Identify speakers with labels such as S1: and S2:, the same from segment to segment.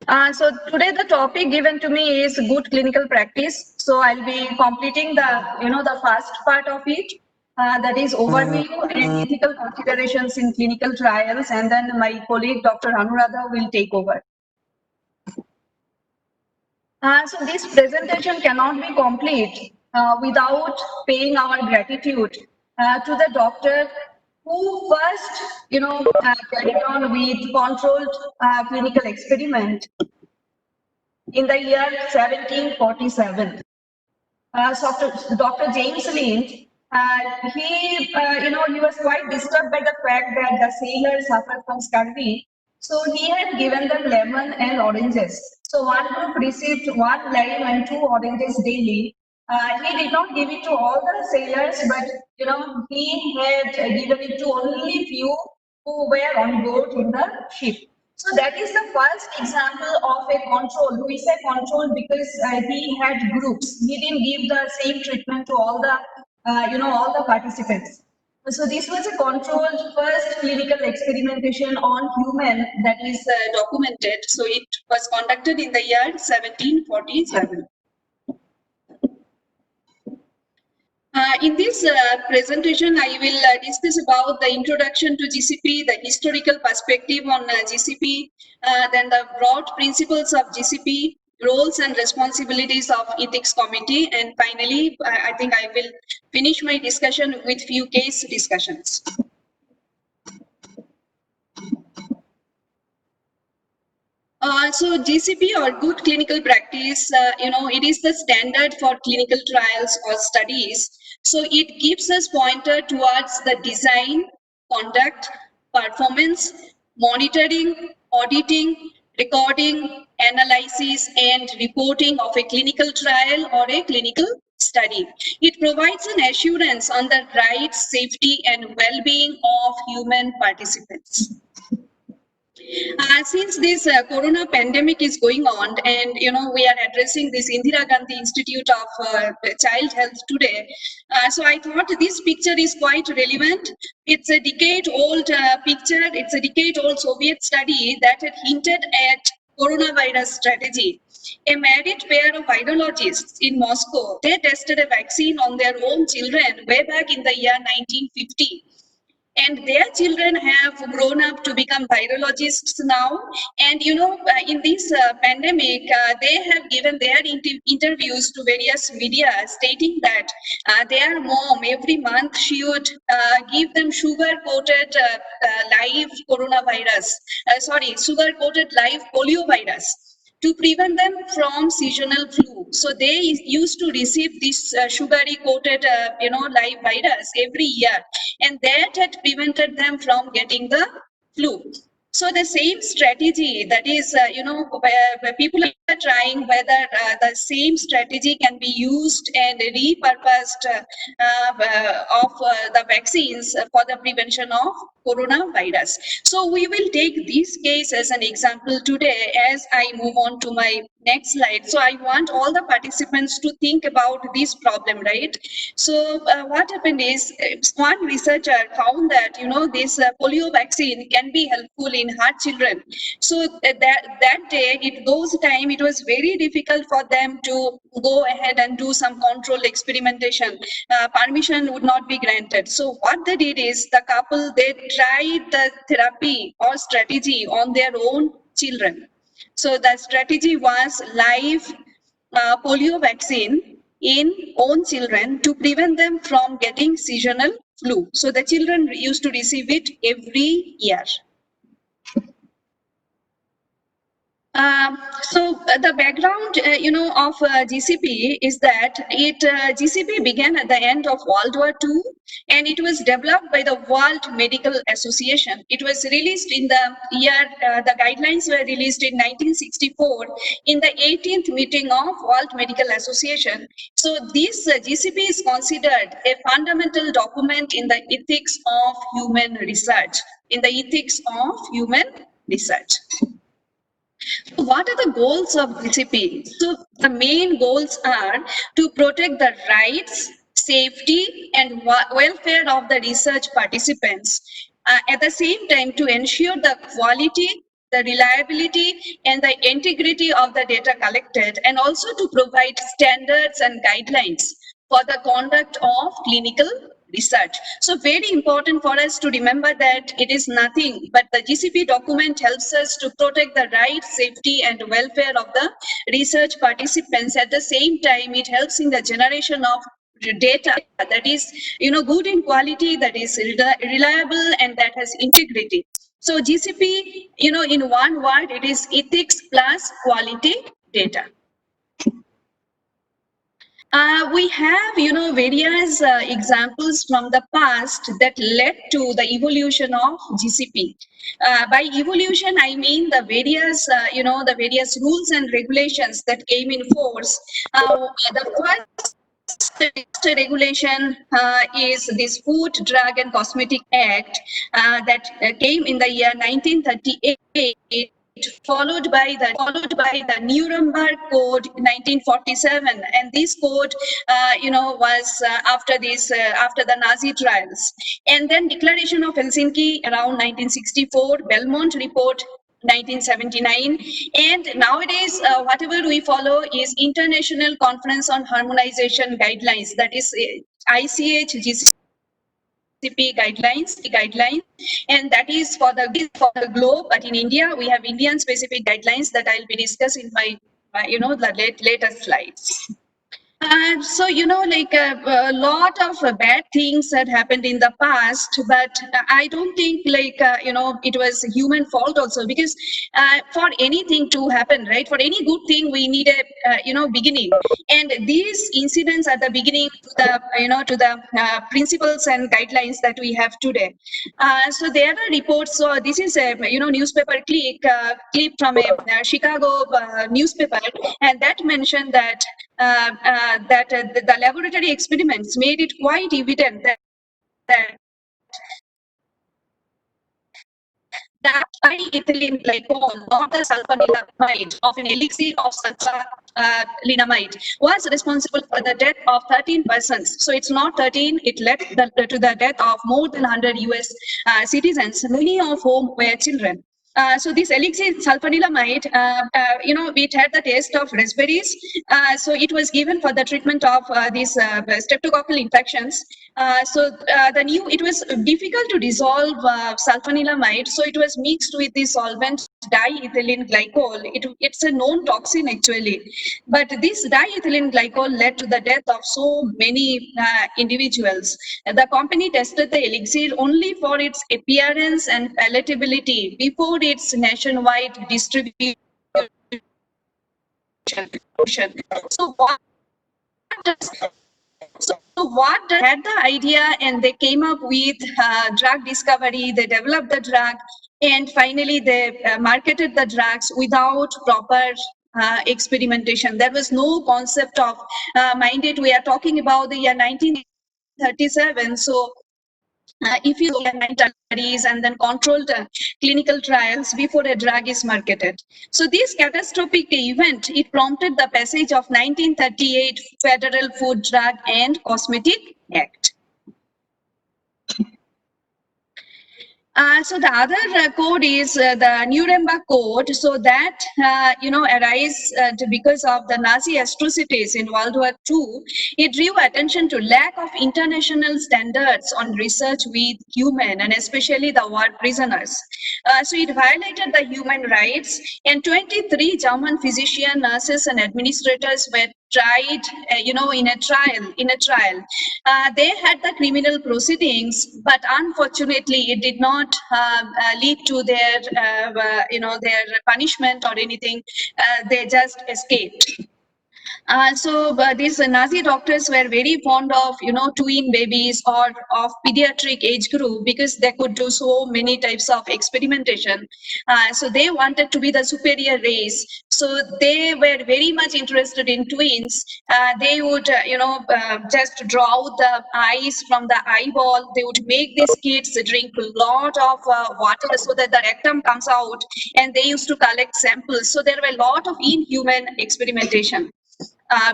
S1: So today the topic given to me is good clinical practice. So I'll be completing the first part of it, that is overview and ethical considerations in clinical trials, and then my colleague Dr. Anuradha will take over. So this presentation cannot be complete without paying our gratitude to the doctor who first, carried on with controlled clinical experiment in the year 1747. Dr. James Lind, he was quite disturbed by the fact that the sailors suffered from scurvy. So he had given them lemon and oranges. So one group received one lime and two oranges daily. He did not give it to all the sailors, but he had given it to only few who were on board in the ship. So that is the first example of a control. We say control because he had groups. He didn't give the same treatment to all the, all the participants. So this was a controlled first clinical experimentation on human that is documented. So it was conducted in the year 1747. In this presentation, I will discuss about the introduction to GCP, the historical perspective on GCP, then the broad principles of GCP, roles and responsibilities of ethics committee, and finally, I think I will finish my discussion with few case discussions. So GCP or good clinical practice, it is the standard for clinical trials or studies. So it gives us pointer towards the design, conduct, performance, monitoring, auditing, recording, analysis, and reporting of a clinical trial or a clinical study. It provides an assurance on the rights, safety, and well-being of human participants. Since this corona pandemic is going on, and we are addressing this Indira Gandhi Institute of Child Health today, so I thought this picture is quite relevant. It's a decade-old picture. It's a decade-old Soviet study that had hinted at coronavirus strategy. A married pair of virologists in Moscow, they tested a vaccine on their own children way back in the year 1950. And their children have grown up to become virologists now. And in this pandemic, they have given their interviews to various media, stating that their mom every month she would give them sugar-coated live coronavirus, sugar-coated live polio virus, to prevent them from seasonal flu. So they used to receive this sugary coated, live virus every year, and that had prevented them from getting the flu. So the same strategy, that is, where people are trying whether the same strategy can be used and repurposed of the vaccines for the prevention of coronavirus. So we will take this case as an example today as I move on to my next slide. So I want all the participants to think about this problem, right? So what happened is one researcher found that, this polio vaccine can be helpful in heart children. So that day, those time, it was very difficult for them to go ahead and do some controlled experimentation. Permission would not be granted. So what they did is the couple, they tried the therapy or strategy on their own children. So the strategy was live polio vaccine in own children to prevent them from getting seasonal flu. So the children used to receive it every year. The background, of GCP is that GCP began at the end of World War II, and it was developed by the World Medical Association. It was released in the year, the guidelines were released in 1964 in the 18th meeting of World Medical Association. So this GCP is considered a fundamental document in the ethics of human research, What are the goals of GCP? So the main goals are to protect the rights, safety, and welfare of the research participants. At the same time, to ensure the quality, the reliability and the integrity of the data collected, and also to provide standards and guidelines for the conduct of clinical research. So very important for us to remember that it is nothing but the GCP document helps us to protect the rights, safety and welfare of the research participants. At the same time, it helps in the generation of data that is good in quality, that is reliable and that has integrity. So GCP, in one word, it is ethics plus quality data. We have, various examples from the past that led to the evolution of GCP. By evolution, I mean the various rules and regulations that came in force. The first regulation is this Food, Drug and Cosmetic Act that came in the year 1938. Followed by the Nuremberg Code 1947, and this code, was after the Nazi trials, and then Declaration of Helsinki around 1964, Belmont Report 1979, and nowadays whatever we follow is International Conference on Harmonization Guidelines, that is ICH GCP guidelines, and that is for the globe. But in India, we have Indian specific guidelines that I'll be discussing in my the later slides. So, a lot of bad things had happened in the past, but I don't think it was human fault also, because for anything to happen, right, for any good thing, we need a, beginning. And these incidents are the beginning to the principles and guidelines that we have today. So there are reports. So this is a, newspaper clip from a Chicago newspaper, and that mentioned that the laboratory experiments made it quite evident that ethylene glycol, not the sulfanilamide of an elixir of sulfanilamide, was responsible for the death of 13 persons. So it's not 13, it led to the death of more than 100 US citizens, many of whom were children. So this elixir sulfanilamide, it had the taste of raspberries. So it was given for the treatment of these streptococcal infections. It was difficult to dissolve sulfanilamide, so it was mixed with the solvent diethylene glycol. It's a known toxin actually, but this diethylene glycol led to the death of so many individuals. The company tested the elixir only for its appearance and palatability before its nationwide distribution. So what had the idea, and they came up with drug discovery, they developed the drug, and finally they marketed the drugs without proper experimentation. There was no concept of, mind it, we are talking about the year 1937, so if you look at studies and then controlled clinical trials before a drug is marketed. So this catastrophic event, it prompted the passage of 1938 Federal Food, Drug and Cosmetic Act. So the other code is the Nuremberg Code. So that, arise because of the Nazi atrocities in World War II. It drew attention to lack of international standards on research with human, and especially the war prisoners. So it violated the human rights, and 23 German physicians, nurses and administrators were tried, in a trial. They had the criminal proceedings, but unfortunately it did not lead to their, their punishment or anything. They just escaped. So these Nazi doctors were very fond of, twin babies or of pediatric age group, because they could do so many types of experimentation. So they wanted to be the superior race. So they were very much interested in twins. They would, just draw out the eyes from the eyeball. They would make these kids drink a lot of water so that the rectum comes out, and they used to collect samples. So there were a lot of inhuman experimentation.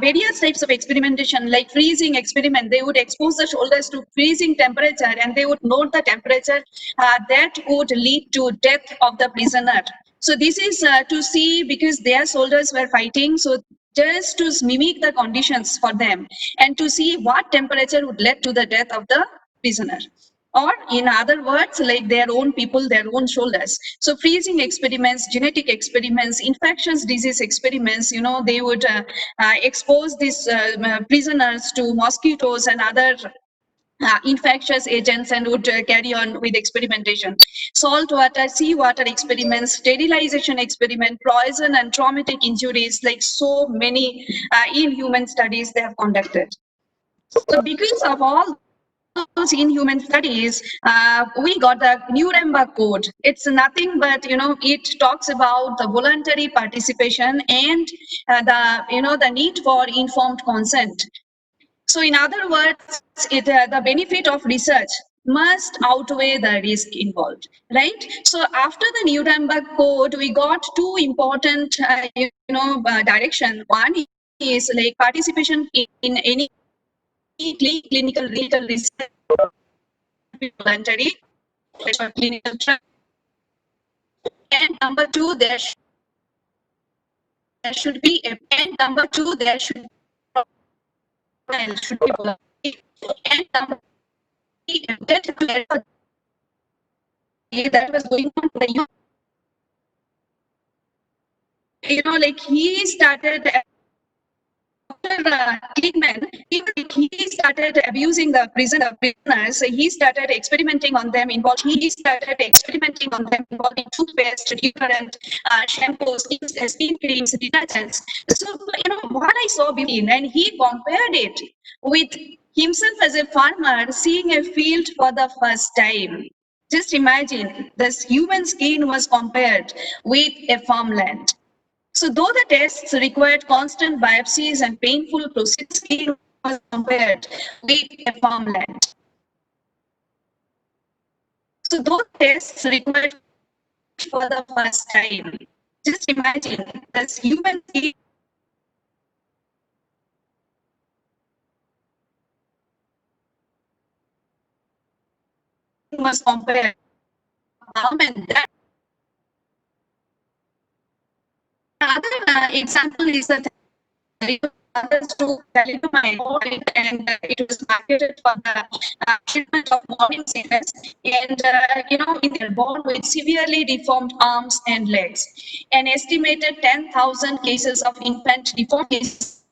S1: Various types of experimentation, like freezing experiment, they would expose the shoulders to freezing temperature, and they would note the temperature that would lead to death of the prisoner. So this is to see, because their soldiers were fighting, so just to mimic the conditions for them and to see what temperature would lead to the death of the prisoner. Or in other words, like their own people, their own soldiers. So freezing experiments, genetic experiments, infectious disease experiments, they would expose these prisoners to mosquitoes and other infectious agents and would carry on with experimentation. Salt water, sea water experiments, sterilization experiment, poison and traumatic injuries, like so many inhuman studies they have conducted. So because of all those inhuman studies, we got the Nuremberg Code. It's nothing but, it talks about the voluntary participation and the need for informed consent. So in other words, the benefit of research must outweigh the risk involved, right? So after the Nuremberg Code, we got two important, direction. One is like participation in any clinical research, voluntary clinical trial. And number two, there should be a, and number two, there should be voluntary. And number three, that was going on for like he started after Kingman, he started abusing the prisoners. He started experimenting on them involving toothpaste, deodorant, shampoos, skin creams, detergents. So what I saw between, and he compared it with himself as a farmer seeing a field for the first time. Just imagine, this human skin was compared with a farmland. So though the tests required constant biopsies and painful procedures, it was compared with a farmland. So those tests required for the first time. Just imagine, this human skin was compared and that. Another example is that others to thalidomide, and it was marketed for the treatment of morning sickness. And in they're born with severely deformed arms and legs. An estimated 10,000 cases of infant deformities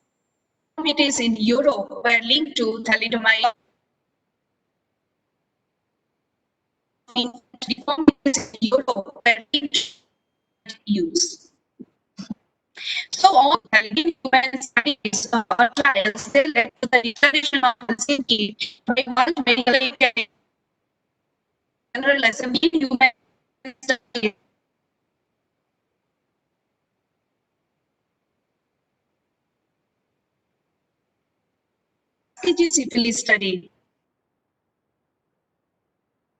S1: in Europe were linked to thalidomide. Infant deformities in Europe were linked to use. So all human studies or trials, they led to the declaration of Helsinki by World Medical General Assembly human studies. Syphilis study.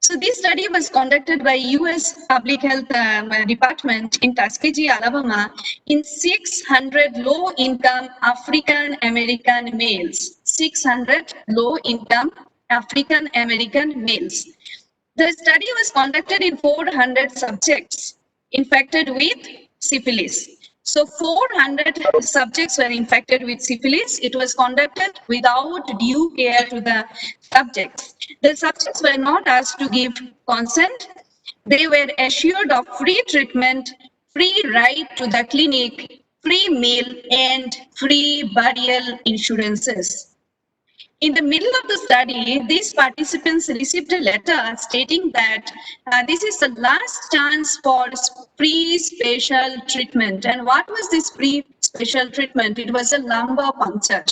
S1: So this study was conducted by U.S. Public Health Department in Tuskegee, Alabama, in 600 low-income African American males. 600 low-income African American males. The study was conducted in 400 subjects infected with syphilis. So 400 subjects were infected with syphilis. It was conducted without due care to the subjects. The subjects were not asked to give consent. They were assured of free treatment, free ride to the clinic, free meal, and free burial insurances. In the middle of the study, these participants received a letter stating that this is the last chance for free special treatment. And what was this free special treatment? It was a lumbar puncture.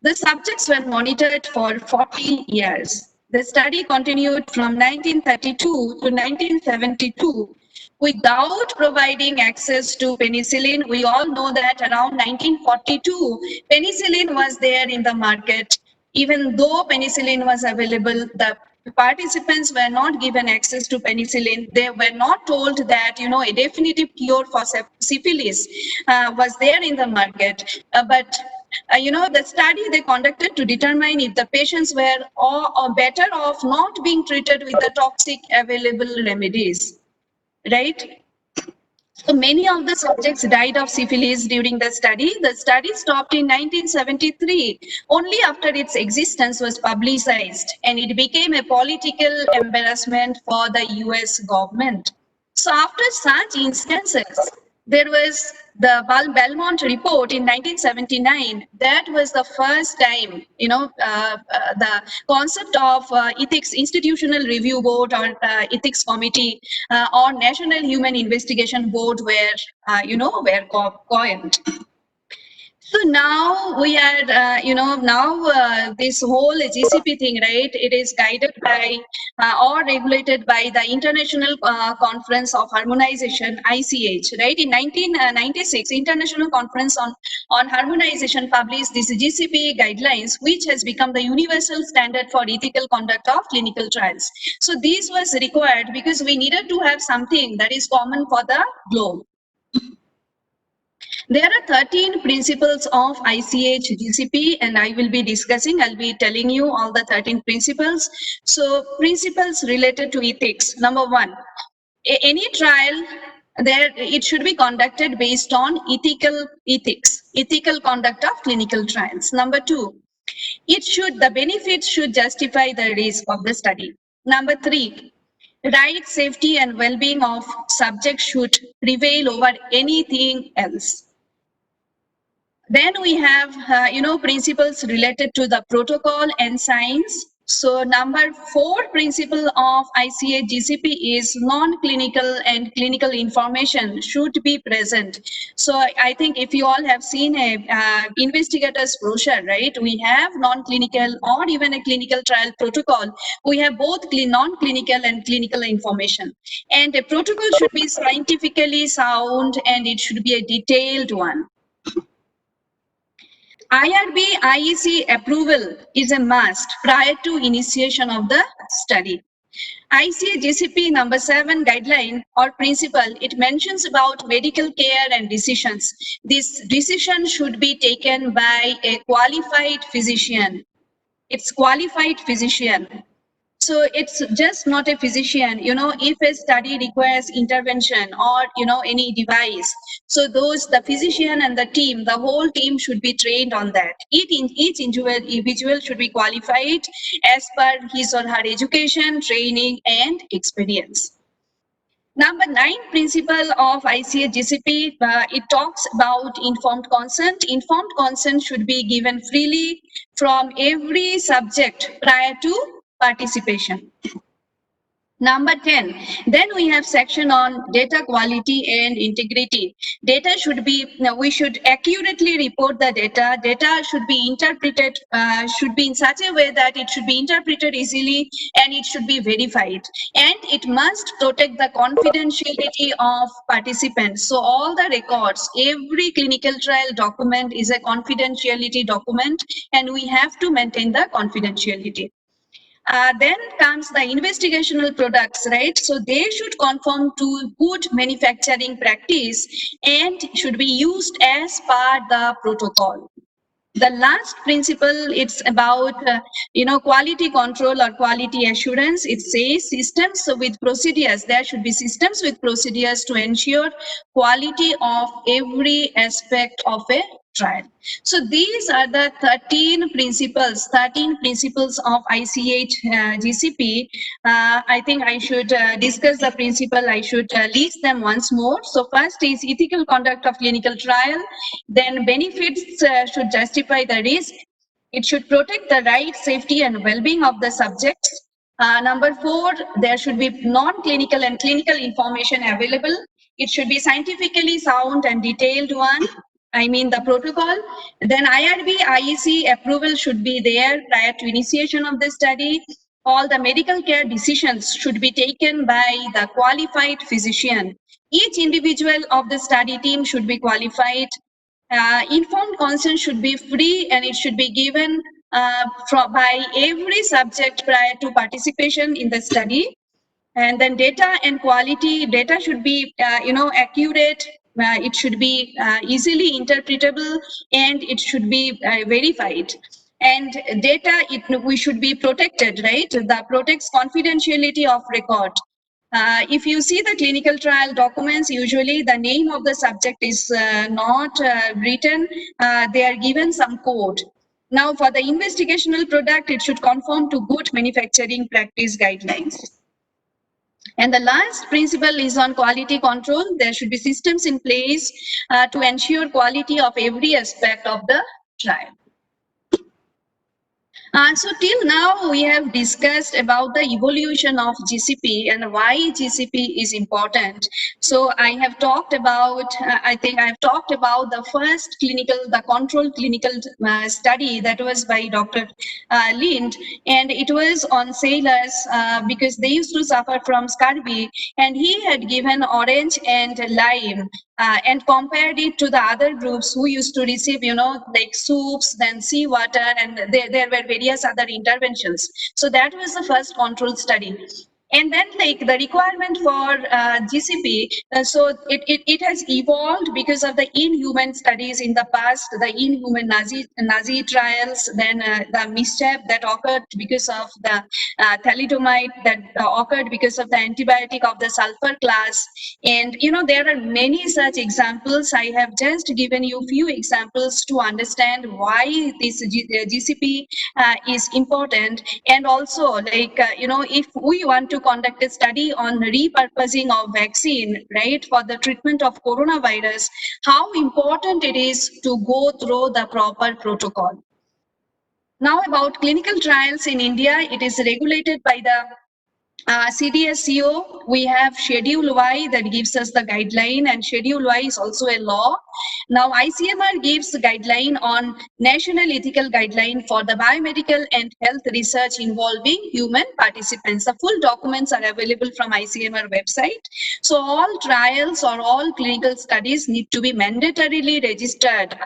S1: The subjects were monitored for 14 years. The study continued from 1932 to 1972 without providing access to penicillin. We all know that around 1942, penicillin was there in the market. Even though penicillin was available, the participants were not given access to penicillin. They were not told that, a definitive cure for syphilis was there in the market. But the study they conducted to determine if the patients were or better off not being treated with the toxic available remedies, right? So many of the subjects died of syphilis during the study. The study stopped in 1973, only after its existence was publicized, and it became a political embarrassment for the US government. So after such instances, there was the Belmont report in 1979. That was the first time, the concept of ethics institutional review board or ethics committee or national human investigation board were, were coined. So now we are, this whole GCP thing, right? It is guided by or regulated by the International Conference of Harmonization, ICH, right? In 1996, International Conference on Harmonization published this GCP guidelines, which has become the universal standard for ethical conduct of clinical trials. So this was required because we needed to have something that is common for the globe. There are 13 principles of ICH GCP, and I'll be telling you all the 13 principles. So principles related to ethics. Number one, any trial, it should be conducted based on ethical conduct of clinical trials. Number two, the benefits should justify the risk of the study. Number three, right, safety and well-being of subjects should prevail over anything else. Then we have, principles related to the protocol and science. So number 4 principle of ICH GCP is non-clinical and clinical information should be present. So I think if you all have seen a investigator's brochure, right, we have non-clinical or even a clinical trial protocol. We have both non-clinical and clinical information. And a protocol should be scientifically sound and it should be a detailed one. IRB IEC approval is a must prior to initiation of the study. ICH GCP number 7 guideline or principle, it mentions about medical care and decisions. This decision should be taken by a qualified physician. It's qualified physician. So it's just not a physician, if a study requires intervention or, any device. So the physician and the team, the whole team should be trained on that. Each individual should be qualified as per his or her education, training, and experience. Number 9 principle of ICH GCP, it talks about informed consent. Informed consent should be given freely from every subject prior to participation. Number 10, then we have section on data quality and integrity. Data should be, we should accurately report the data. Data should be interpreted, should be in such a way that it should be interpreted easily and it should be verified. And it must protect the confidentiality of participants. So all the records, every clinical trial document is a confidentiality document and we have to maintain the confidentiality. Then comes the investigational products, right? So they should conform to good manufacturing practice and should be used as per the protocol. The last principle, it's about, quality control or quality assurance. It says systems with procedures. There should be systems with procedures to ensure quality of every aspect of a trial. So these are the 13 principles of ICH GCP. I think I should discuss the principle. I should list them once more. So first is ethical conduct of clinical trial. Then benefits should justify the risk. It should protect the right, safety, and well-being of the subjects. Number 4, there should be non-clinical and clinical information available. It should be scientifically sound and detailed one. I mean the protocol. Then IRB IEC approval should be there prior to initiation of the study. All the medical care decisions should be taken by the qualified physician. Each individual of the study team should be qualified. Informed consent should be free and it should be given by every subject prior to participation in the study. And then data and quality, data should be, accurate. It should be easily interpretable and it should be verified. And data, we should be protected, right? That protects confidentiality of record. If you see the clinical trial documents, usually the name of the subject is not written. They are given some code. Now, for the investigational product, it should conform to good manufacturing practice guidelines. And the last principle is on quality control. There should be systems in place to ensure quality of every aspect of the trial. So till now, we have discussed about the evolution of GCP and why GCP is important. So I have talked about, I think I have talked about the first clinical, the controlled clinical study that was by Dr. Lind, and it was on sailors because they used to suffer from scurvy, and he had given orange and lime and compared it to the other groups who used to receive, like soups, then seawater, and there were various other interventions. So that was the first control study. And then like the requirement for GCP, so it has evolved because of the inhuman studies in the past, the inhuman Nazi trials, then the misstep that occurred because of the thalidomide that occurred because of the antibiotic of the sulfur class. And there are many such examples. I have just given you few examples to understand why this GCP is important. And also like, if we want to conduct a study on repurposing of vaccine, right, for the treatment of coronavirus, how important it is to go through the proper protocol. Now about clinical trials in India, it is regulated by the CDSCO. We have Schedule Y that gives us the guideline, and Schedule Y is also a law. Now ICMR gives the guideline on National Ethical Guideline for the biomedical and health research involving human participants. The full documents are available from ICMR website. So all trials or all clinical studies need to be mandatorily registered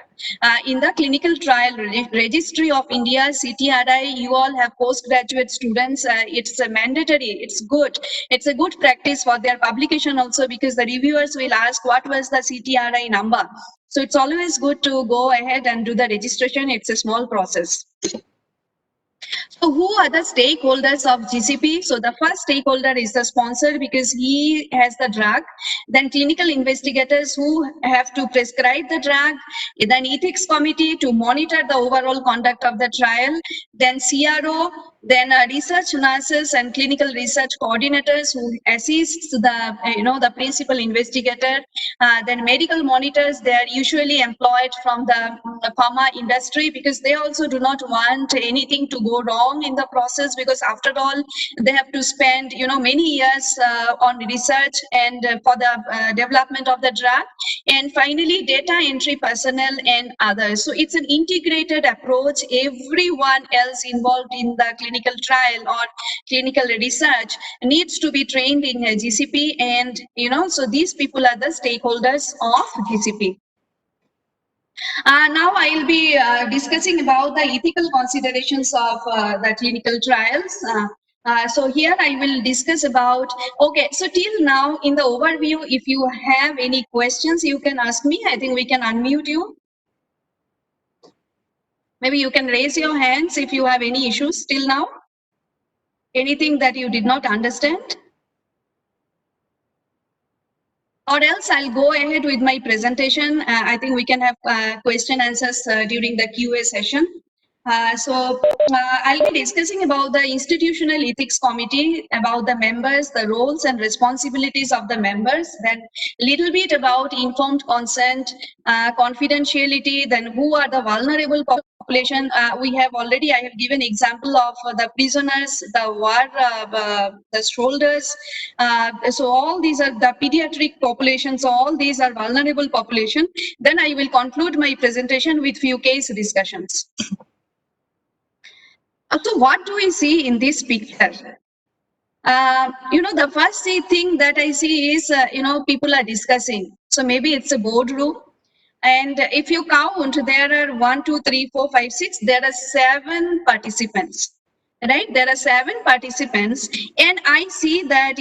S1: in the Clinical Trial Registry of India, CTRI. You all have postgraduate students. It's a mandatory. It's good. It's a good practice for their publication also, because the reviewers will ask what was the CTRI number. So it's always good to go ahead and do the registration. It's a small process. So who are the stakeholders of GCP? So the first stakeholder is the sponsor, because he has the drug. Then clinical investigators who have to prescribe the drug. Then ethics committee to monitor the overall conduct of the trial. Then CRO. Then research nurses and clinical research coordinators who assist the the principal investigator. Then medical monitors, they are usually employed from the pharma industry, because they also do not want anything to go wrong in the process, because after all they have to spend many years on research and for the development of the drug. And finally data entry personnel and others. So it's an integrated approach. Everyone else involved in the clinical trial or clinical research needs to be trained in GCP, and so these people are the stakeholders of GCP. Now I'll be discussing about the ethical considerations of the clinical trials. So here I will discuss about, okay, so till now in the overview, if you have any questions, you can ask me. I think we can unmute you. Maybe you can raise your hands if you have any issues till now. Anything that you did not understand? Or else I'll go ahead with my presentation. I think we can have question answers during the QA session. I'll be discussing about the Institutional Ethics Committee, about the members, the roles and responsibilities of the members, then little bit about informed consent, confidentiality, then who are the vulnerable population. I have given example of the prisoners, the war, the soldiers. So all these are the pediatric population. So all these are vulnerable population. Then I will conclude my presentation with few case discussions. So what do we see in this picture? The first thing that I see is, people are discussing. So maybe it's a boardroom. And if you count, there are 1, 2, 3, 4, 5, 6, there are 7 participants. Right, there are 7 participants, and I see that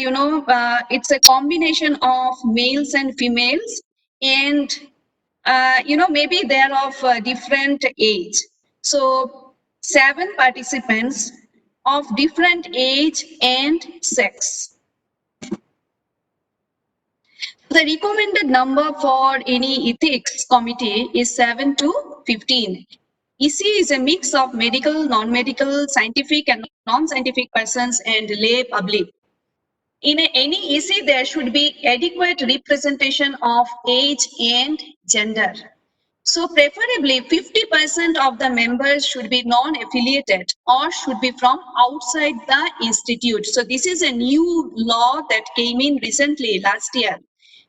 S1: it's a combination of males and females, and maybe they're of different age. So 7 participants of different age and sex. The recommended number for any ethics committee is 7 to 15. EC is a mix of medical, non-medical, scientific and non-scientific persons and lay public. In any EC, there should be adequate representation of age and gender. So preferably 50% of the members should be non-affiliated or should be from outside the institute. So this is a new law that came in recently last year,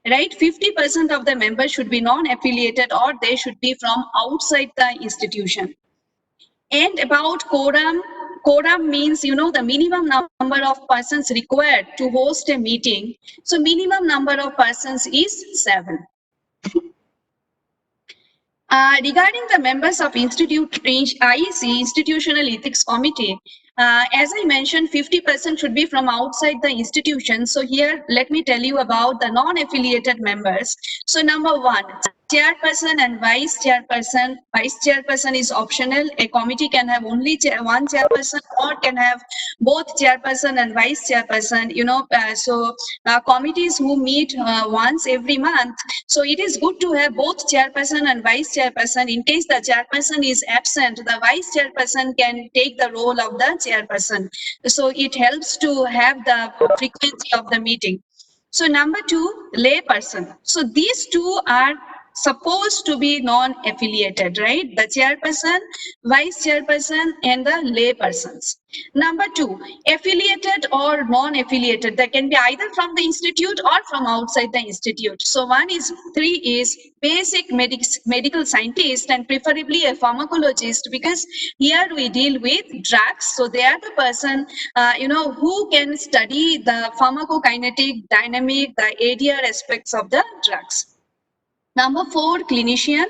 S1: right? 50% of the members should be non-affiliated or they should be from outside the institution. And about quorum means, the minimum number of persons required to host a meeting. So minimum number of persons is 7. Regarding the members of IEC, Institutional Ethics Committee, as I mentioned, 50% should be from outside the institution. So here, let me tell you about the non-affiliated members. So number 1, chairperson and vice chairperson. Vice chairperson is optional. A committee can have only one chairperson or can have both chairperson and vice chairperson. Committees who meet once every month. So it is good to have both chairperson and vice chairperson. In case the chairperson is absent, the vice chairperson can take the role of the chairperson. So it helps to have the frequency of the meeting. So number 2, lay person. So these two are supposed to be non-affiliated, right? The chairperson, vice chairperson, and the lay persons. Number 2, affiliated or non-affiliated. They can be either from the institute or from outside the institute. So 3 is basic medical scientist and preferably a pharmacologist, because here we deal with drugs. So they are the person, who can study the pharmacokinetic, dynamic, the ADR aspects of the drugs. Number 4, clinician.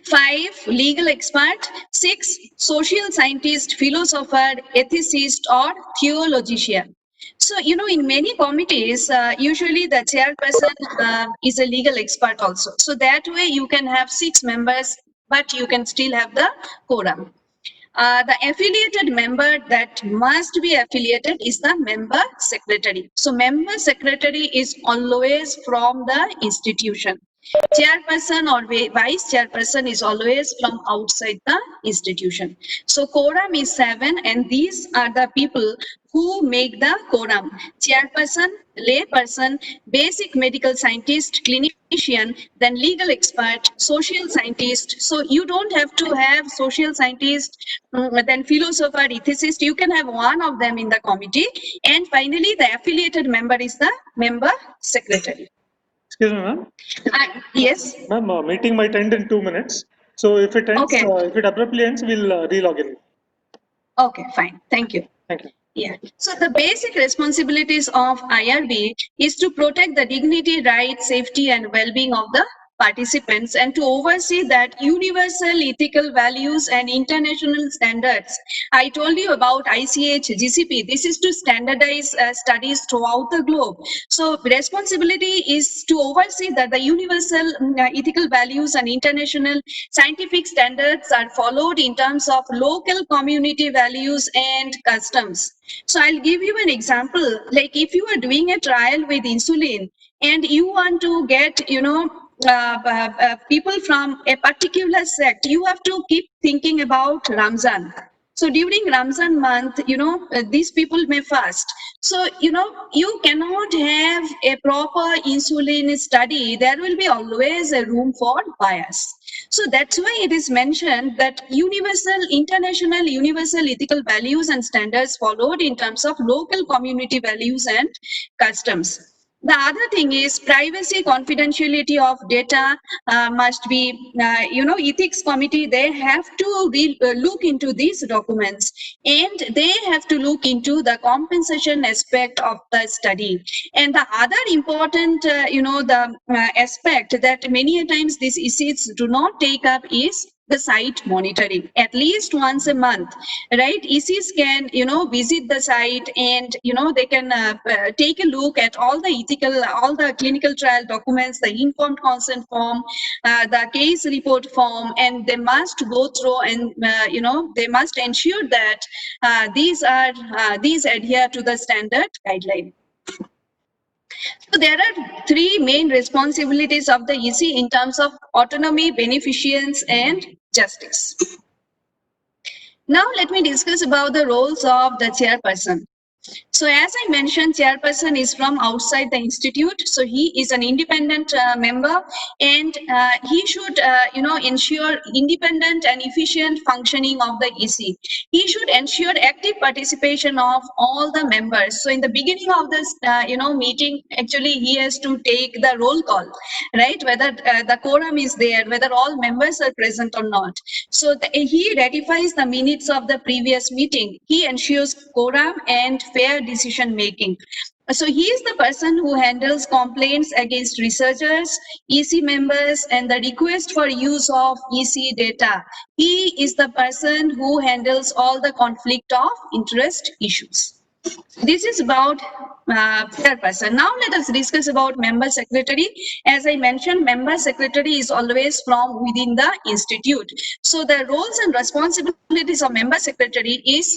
S1: 5, legal expert. 6, social scientist, philosopher, ethicist, or theologian. So, in many committees, usually the chairperson is a legal expert also. So that way you can have 6 members, but you can still have the quorum. The affiliated member that must be affiliated is the member secretary. So member secretary is always from the institution. Chairperson or vice chairperson is always from outside the institution. So quorum is 7, and these are the people who make the quorum: chairperson, layperson, basic medical scientist, clinician, then legal expert, social scientist. So you don't have to have social scientist, then philosopher, ethicist. You can have one of them in the committee. And finally, the affiliated member is the member secretary.
S2: Excuse me, ma'am.
S1: Yes.
S2: Ma'am, meeting might end in 2 minutes. So if it ends,
S1: okay.
S2: If it abruptly ends, we'll re-log in.
S1: Okay, fine. Thank you.
S2: Thank you.
S1: Yeah. So the basic responsibilities of IRB is to protect the dignity, rights, safety, and well-being of the participants, and to oversee that universal ethical values and international standards. I told you about ICH GCP. This is to standardize studies throughout the globe. So responsibility is to oversee that the universal ethical values and international scientific standards are followed in terms of local community values and customs. So I'll give you an example. Like if you are doing a trial with insulin and you want to get, people from a particular sect, you have to keep thinking about Ramzan. So during Ramzan month, these people may fast. So, you cannot have a proper insulin study. There will be always a room for bias. So that's why it is mentioned that international universal ethical values and standards followed in terms of local community values and customs. The other thing is privacy, confidentiality of data must be, ethics committee, they have to look into these documents, and they have to look into the compensation aspect of the study. And the other important, aspect that many times these ECs do not take up is the site monitoring at least once a month, right? ECs can, visit the site, and, they can take a look at all the clinical trial documents, the informed consent form, the case report form, and they must go through and, they must ensure that these adhere to the standard guideline. So there are three main responsibilities of the EC in terms of autonomy, beneficence, and justice. Now let me discuss about the roles of the chairperson. So as I mentioned, chairperson is from outside the institute. So he is an independent member, and he should, ensure independent and efficient functioning of the EC. He should ensure active participation of all the members. So in the beginning of this, meeting, actually he has to take the roll call, right? Whether the quorum is there, whether all members are present or not. So he ratifies the minutes of the previous meeting. He ensures quorum and fair decision making. So he is the person who handles complaints against researchers, EC members, and the request for use of EC data. He is the person who handles all the conflict of interest issues. This is about chairperson. Now let us discuss about member secretary. As I mentioned, member secretary is always from within the institute. So the roles and responsibilities of member secretary is,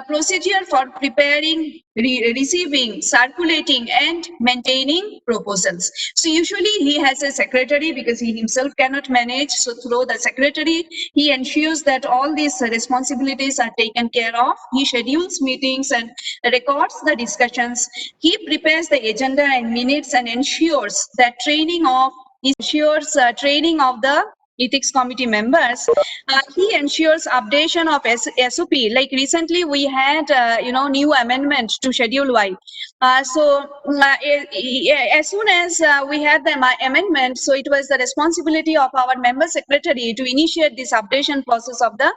S1: procedure for preparing, receiving, circulating, and maintaining proposals. So usually he has a secretary because he himself cannot manage. So through the secretary, he ensures that all these responsibilities are taken care of. He schedules meetings and records the discussions. He prepares the agenda and minutes and ensures that training of the ethics committee members. He ensures updation of SOP. Like recently we had, new amendment to Schedule Y. As soon as we had the amendment, so it was the responsibility of our member secretary to initiate this updation process of the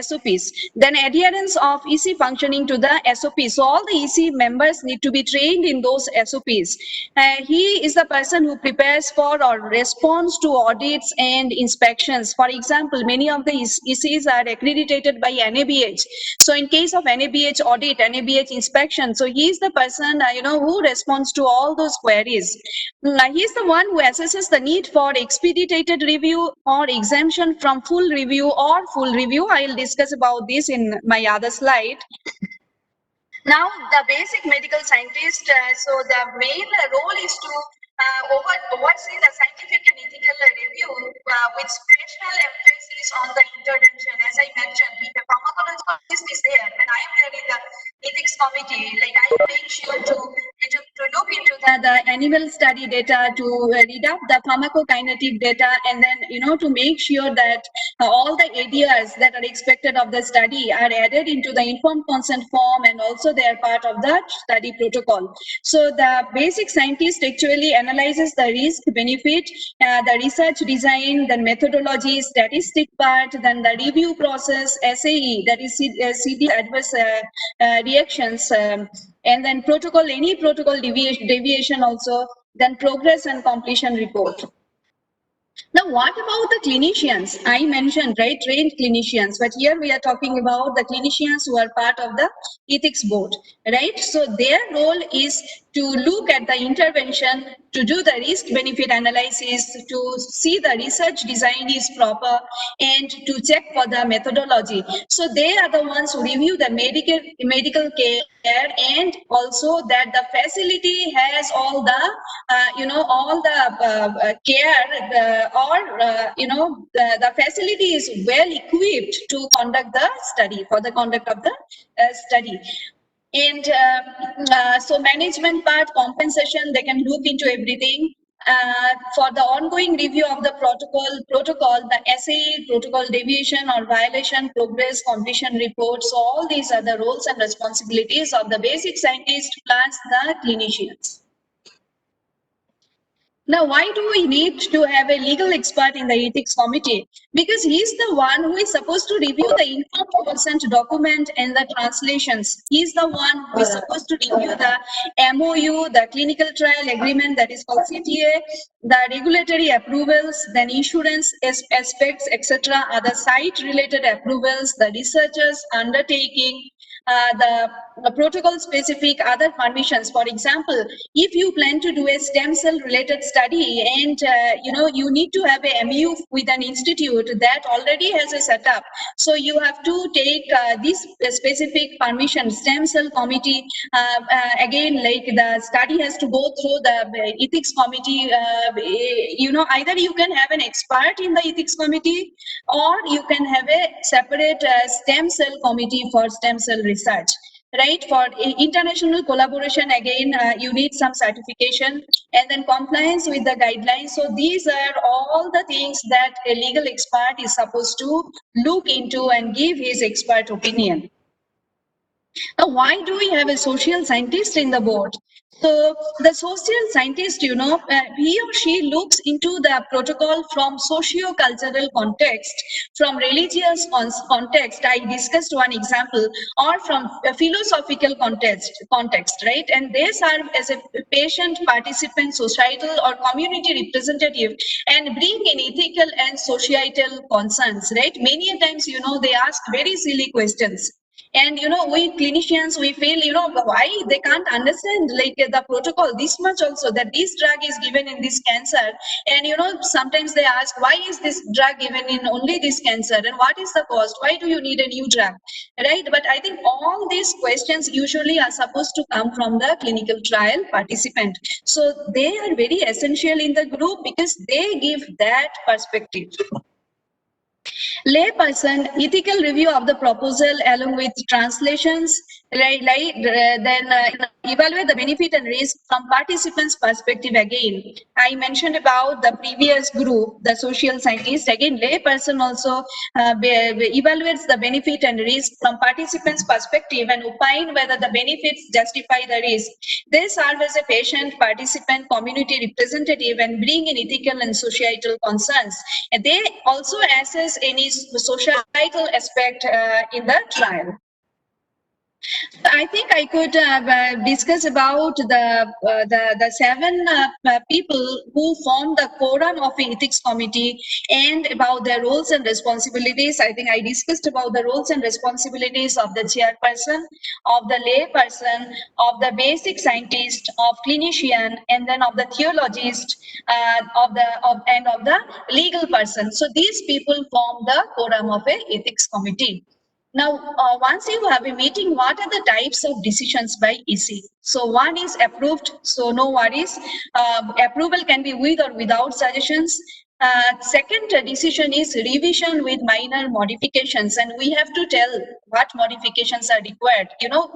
S1: SOPs. Then adherence of EC functioning to the SOPs. So all the EC members need to be trained in those SOPs. He is the person who prepares for or responds to audits and inspections. For example, many of the ECs are accredited by NABH. So in case of NABH audit, NABH inspection, so he is the person who responds to all those queries. He is the one who assesses the need for expedited review or exemption from full review or full review. I will discuss about this in my other slide. Now, the basic medical scientist, so the main role is to oversee the scientific and ethical review with special emphasis on the intervention. As I mentioned, the pharmacologist is there, and I am there in the ethics committee. Like I make sure to look into the animal study data, to read up the pharmacokinetic data, and then to make sure that all the ideas that are expected of the study are added into the informed consent form, and also they are part of the study protocol. So the basic scientist actually analyzes the risk benefit, the research design, then methodology, statistic part, then the review process, SAE, that is CD adverse reactions, and then protocol, any protocol deviation also, then progress and completion report. Now, what about the clinicians? I mentioned, right, trained clinicians, but here we are talking about the clinicians who are part of the ethics board, right? So their role is to look at the intervention, to do the risk benefit analysis, to see the research design is proper, and to check for the methodology. So they are the ones who review the medical care, and also that the facility has all the care, the facility is well equipped to conduct the study, for the conduct of the study. And so management part, compensation, they can look into everything. For the ongoing review of the protocol, the SAE, protocol deviation or violation, progress, completion reports. So all these are the roles and responsibilities of the basic scientist plus the clinicians. Now, why do we need to have a legal expert in the ethics committee? Because he's the one who is supposed to review the informed consent document and the translations. He's the one who is supposed to review the MOU, the clinical trial agreement, that is called CTA, the regulatory approvals, then insurance aspects, etc., other site-related approvals, the researchers undertaking, the protocol specific other permissions. For example, if you plan to do a stem cell related study and you need to have a MU with an institute that already has a setup, so you have to take this specific permission, stem cell committee. Again, like the study has to go through the ethics committee. Either you can have an expert in the ethics committee, or you can have a separate stem cell committee for stem cell research. Right, for international collaboration, again, you need some certification and then compliance with the guidelines. So these are all the things that a legal expert is supposed to look into and give his expert opinion. Now, why do we have a social scientist in the board? So the social scientist, he or she looks into the protocol from socio-cultural context, from religious context. I discussed one example, or from a philosophical context, right? And they serve as a patient, participant, societal, or community representative, and bring in ethical and societal concerns, right? Many a times, they ask very silly questions. And we clinicians, we feel why they can't understand like the protocol this much also, that this drug is given in this cancer. And sometimes they ask, why is this drug given in only this cancer, and what is the cost, why do you need a new drug, right? But I think all these questions usually are supposed to come from the clinical trial participant. So they are very essential in the group because they give that perspective. Layperson, ethical review of the proposal along with translations, then evaluate the benefit and risk from participants' perspective. Again, I mentioned about the previous group, the social scientist. Again, layperson also evaluates the benefit and risk from participants' perspective and opine whether the benefits justify the risk. They serve as a patient, participant, community representative and bring in ethical and societal concerns. And they also assess any societal aspect in the trial. I think I could discuss about the 7 people who form the quorum of the ethics committee and about their roles and responsibilities. I think I discussed about the roles and responsibilities of the chairperson, of the lay person, of the basic scientist, of clinician, and then of the theologist, of the legal person. So these people form the quorum of a ethics committee. Now, once you have a meeting, what are the types of decisions by EC? So one is approved, so no worries. Approval can be with or without suggestions. Second decision is revision with minor modifications, and we have to tell what modifications are required.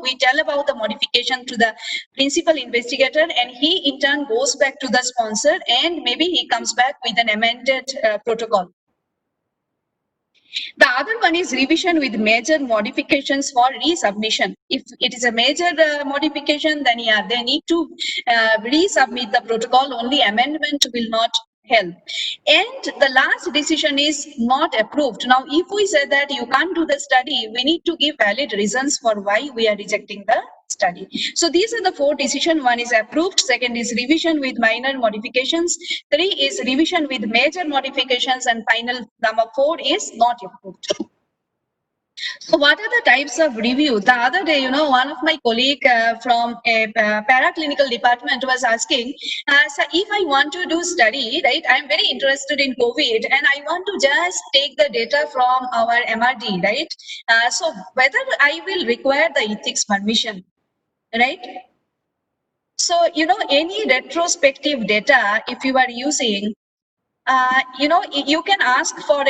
S1: We tell about the modification to the principal investigator, and he in turn goes back to the sponsor, and maybe he comes back with an amended protocol. The other one is revision with major modifications for resubmission. If it is a major modification, then yeah, they need to resubmit the protocol. Only amendment will not help. And the last decision is not approved. Now, if we say that you can't do the study, we need to give valid reasons for why we are rejecting the study. So these are the 4 decisions. One is approved, second is revision with minor modifications, 3 is revision with major modifications, and final number 4 is not approved. So what are the types of review? The other day, one of my colleague from a paraclinical department was asking, so if I want to do study, right, I'm very interested in COVID and I want to just take the data from our MRD, right? So whether I will require the ethics permission, right? So, any retrospective data, if you are using, you can ask for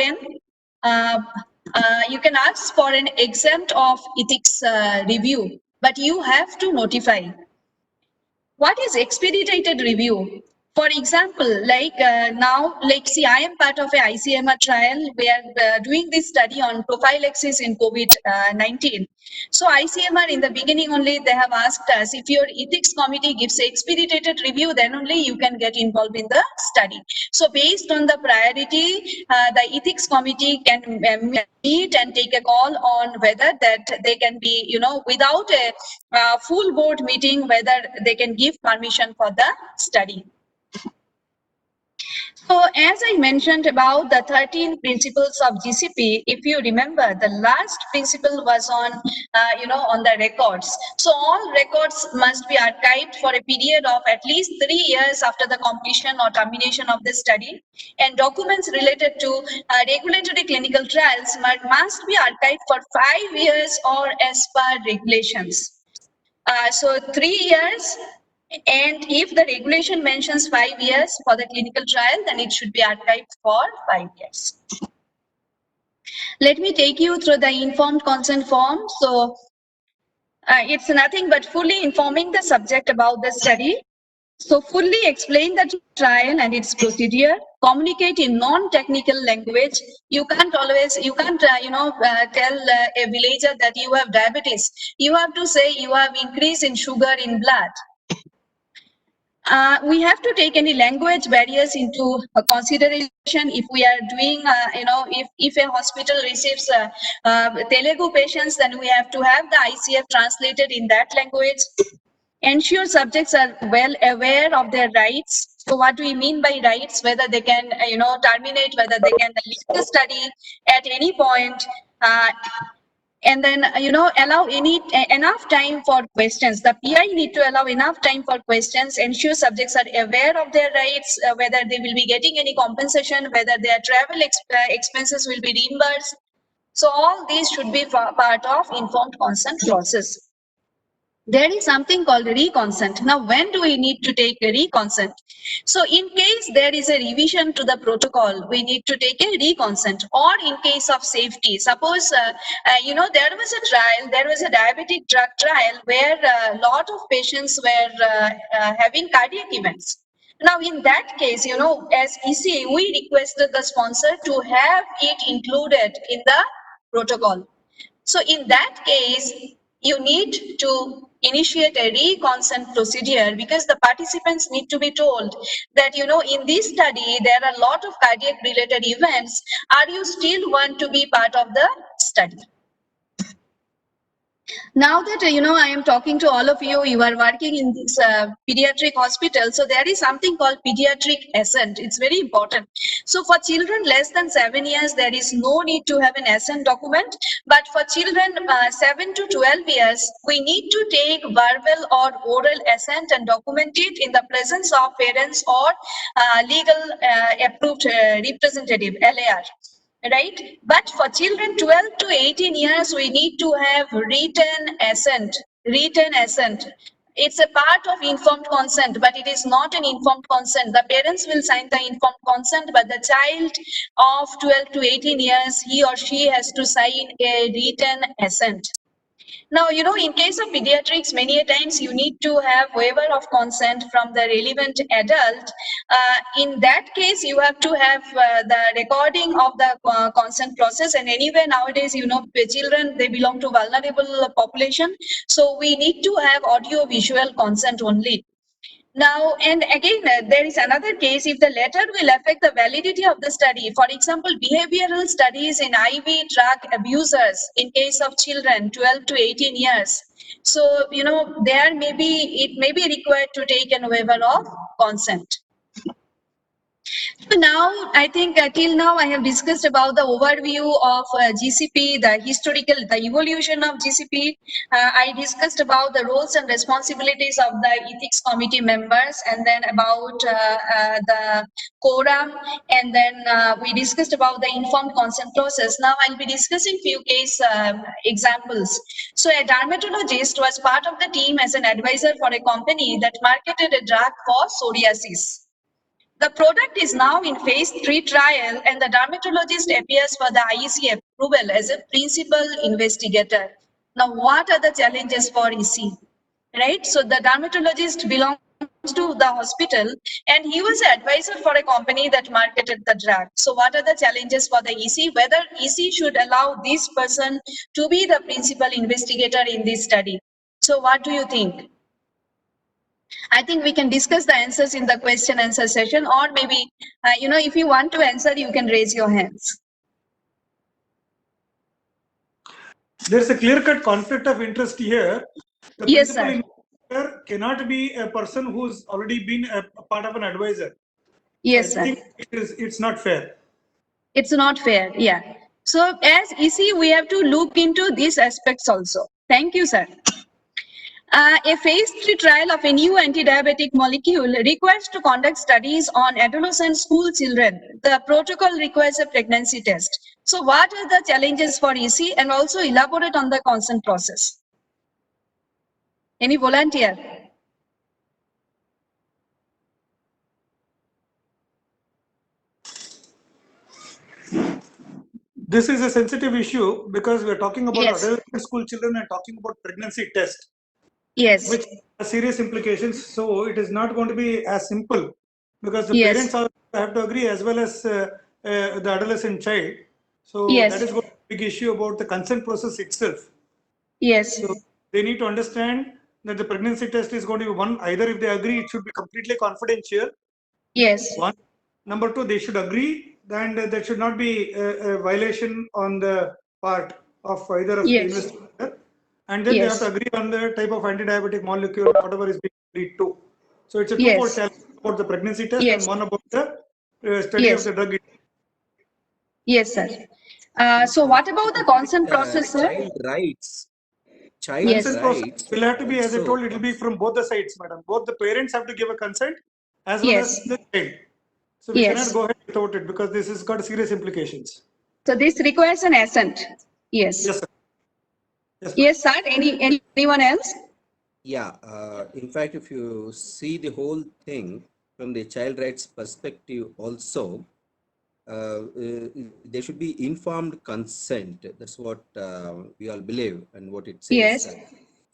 S1: an exempt of ethics review, but you have to notify. What is expedited review? For example, now, see, I am part of a ICMR trial. We are doing this study on prophylaxis in COVID-19. So ICMR in the beginning only, they have asked us, if your ethics committee gives expedited review, then only you can get involved in the study. So based on the priority, the ethics committee can meet and take a call on whether that they can be, without a full board meeting, whether they can give permission for the study. So as I mentioned about the 13 principles of GCP, if you remember, the last principle was on, on the records. So all records must be archived for a period of at least 3 years after the completion or termination of the study. And documents related to regulatory clinical trials must be archived for 5 years or as per regulations. So 3 years, and if the regulation mentions 5 years for the clinical trial, then it should be archived for 5 years. Let me take you through the informed consent form. So it's nothing but fully informing the subject about the study. So fully explain the trial and its procedure, communicate in non-technical language. You can't tell a villager that you have diabetes. You have to say you have increase in sugar in blood. We have to take any language barriers into consideration if we are doing, if a hospital receives Telugu patients, then we have to have the ICF translated in that language. Ensure subjects are well aware of their rights. So what do we mean by rights? Whether they can, terminate, whether they can leave the study at any point. And then, allow enough time for questions. The PI need to allow enough time for questions, ensure subjects are aware of their rights, whether they will be getting any compensation, whether their travel expenses will be reimbursed. So all these should be part of informed consent process. There is something called reconsent. Now, when do we need to take a reconsent? So in case there is a revision to the protocol, we need to take a reconsent, or in case of safety. Suppose, there was a trial, there was a diabetic drug trial where a lot of patients were having cardiac events. Now, in that case, as EC, we requested the sponsor to have it included in the protocol. So in that case, you need to initiate a reconsent procedure, because the participants need to be told that, in this study, there are a lot of cardiac related events. Are you still want to be part of the study? Now that, I am talking to all of you, you are working in this pediatric hospital. So there is something called pediatric assent. It's very important. So for children less than 7 years, there is no need to have an assent document. But for children 7 to 12 years, we need to take verbal or oral assent and document it in the presence of parents or legal approved representative, LAR. Right? But for children 12 to 18 years, we need to have written assent. Written assent. It's a part of informed consent, but it is not an informed consent. The parents will sign the informed consent, but the child of 12 to 18 years, he or she has to sign a written assent. Now, in case of pediatrics, many a times you need to have waiver of consent from the relevant adult. In that case, you have to have the recording of the consent process. And anyway, nowadays, the children, they belong to vulnerable population. So we need to have audio visual consent only. Now, and again, there is another case if the letter will affect the validity of the study. For example, behavioral studies in IV drug abusers in case of children 12 to 18 years. So, it may be required to take a waiver of consent. So now, I think till now I have discussed about the overview of GCP, the evolution of GCP. I discussed about the roles and responsibilities of the ethics committee members, and then about the quorum, and then we discussed about the informed consent process. Now I'll be discussing few case examples. So a dermatologist was part of the team as an advisor for a company that marketed a drug for psoriasis. The product is now in phase 3 trial, and the dermatologist appears for the IEC approval as a principal investigator. Now, what are the challenges for EC? Right? So the dermatologist belongs to the hospital, and he was an advisor for a company that marketed the drug. So what are the challenges for the EC? Whether EC should allow this person to be the principal investigator in this study. So what do you think? I think we can discuss the answers in the question answer session, or maybe, if you want to answer, you can raise your hands.
S3: There's a clear-cut conflict of interest here. The
S1: Yes,
S3: principal
S1: sir.
S3: investigator cannot be a person who's already been a part of an advisor.
S1: Yes,
S3: I
S1: sir.
S3: think it's not fair.
S1: It's not fair. Yeah. So as EC, we have to look into these aspects also. Thank you, sir. A phase 3 trial of a new anti-diabetic molecule requires to conduct studies on adolescent school children. The protocol requires a pregnancy test. So what are the challenges for EC, and also elaborate on the consent process? Any volunteer?
S3: This is a sensitive issue because we are talking about
S1: Yes.
S3: adolescent school children and talking about pregnancy test,
S1: Yes.
S3: which has serious implications. So it is not going to be as simple because the
S1: Yes.
S3: parents have to agree as well as the adolescent child. So
S1: Yes.
S3: that is going to be a big issue about the consent process itself.
S1: Yes.
S3: So they need to understand that the pregnancy test is going to be one, either if they agree, it should be completely confidential.
S1: Yes.
S3: One. Number two, they should agree, and there should not be a violation on the part of either of the
S1: Yes.
S3: investigator. And then they have to
S1: Yes.
S3: agree on the type of anti-diabetic molecule, whatever is being agreed to. So it's a twofold
S1: Yes.
S3: challenge about the pregnancy test
S1: Yes.
S3: and one about the study
S1: Yes.
S3: of the drug.
S1: Yes, sir. So what about the consent process, sir?
S4: Child rights. Child
S1: Yes.
S3: Consent process
S4: rights.
S3: will have to be, as I
S4: also-
S3: told, it will be from both the sides, madam. Both the parents have to give a consent as well as
S1: Yes.
S3: the child. So we
S1: Yes.
S3: cannot go ahead without it because this has got serious implications.
S1: So this requires an assent. Yes.
S3: Yes, sir. Yes, ma'am.
S1: Yes, sir. Anyone else?
S4: Yeah, in fact, if you see the whole thing from the child rights perspective also, there should be informed consent. That's what we all believe and what it says.
S1: Yes.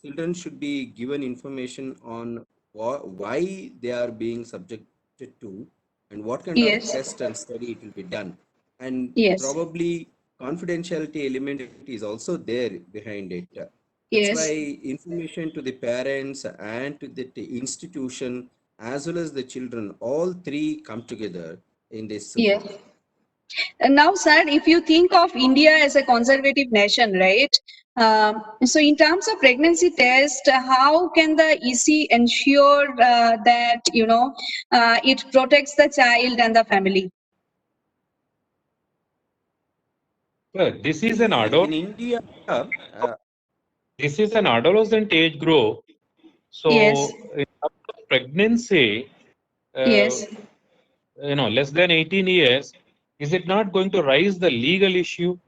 S4: Children should be given information on why they are being subjected to and what kind
S1: Yes.
S4: of test and study it will be done. And
S1: Yes.
S4: probably confidentiality element is also there behind it. That's
S1: Yes.
S4: why information to the parents and to the institution as well as the children, all three come together in this.
S1: Yes. And now, sir, if you think of India as a conservative nation, right? So in terms of pregnancy test, how can the EC ensure that, it protects the child and the family?
S5: Well, this is an
S4: In India,
S5: this is an adolescent age group. So
S1: Yes.
S5: in terms of pregnancy,
S1: Yes.
S5: less than 18 years, is it not going to raise the legal issue?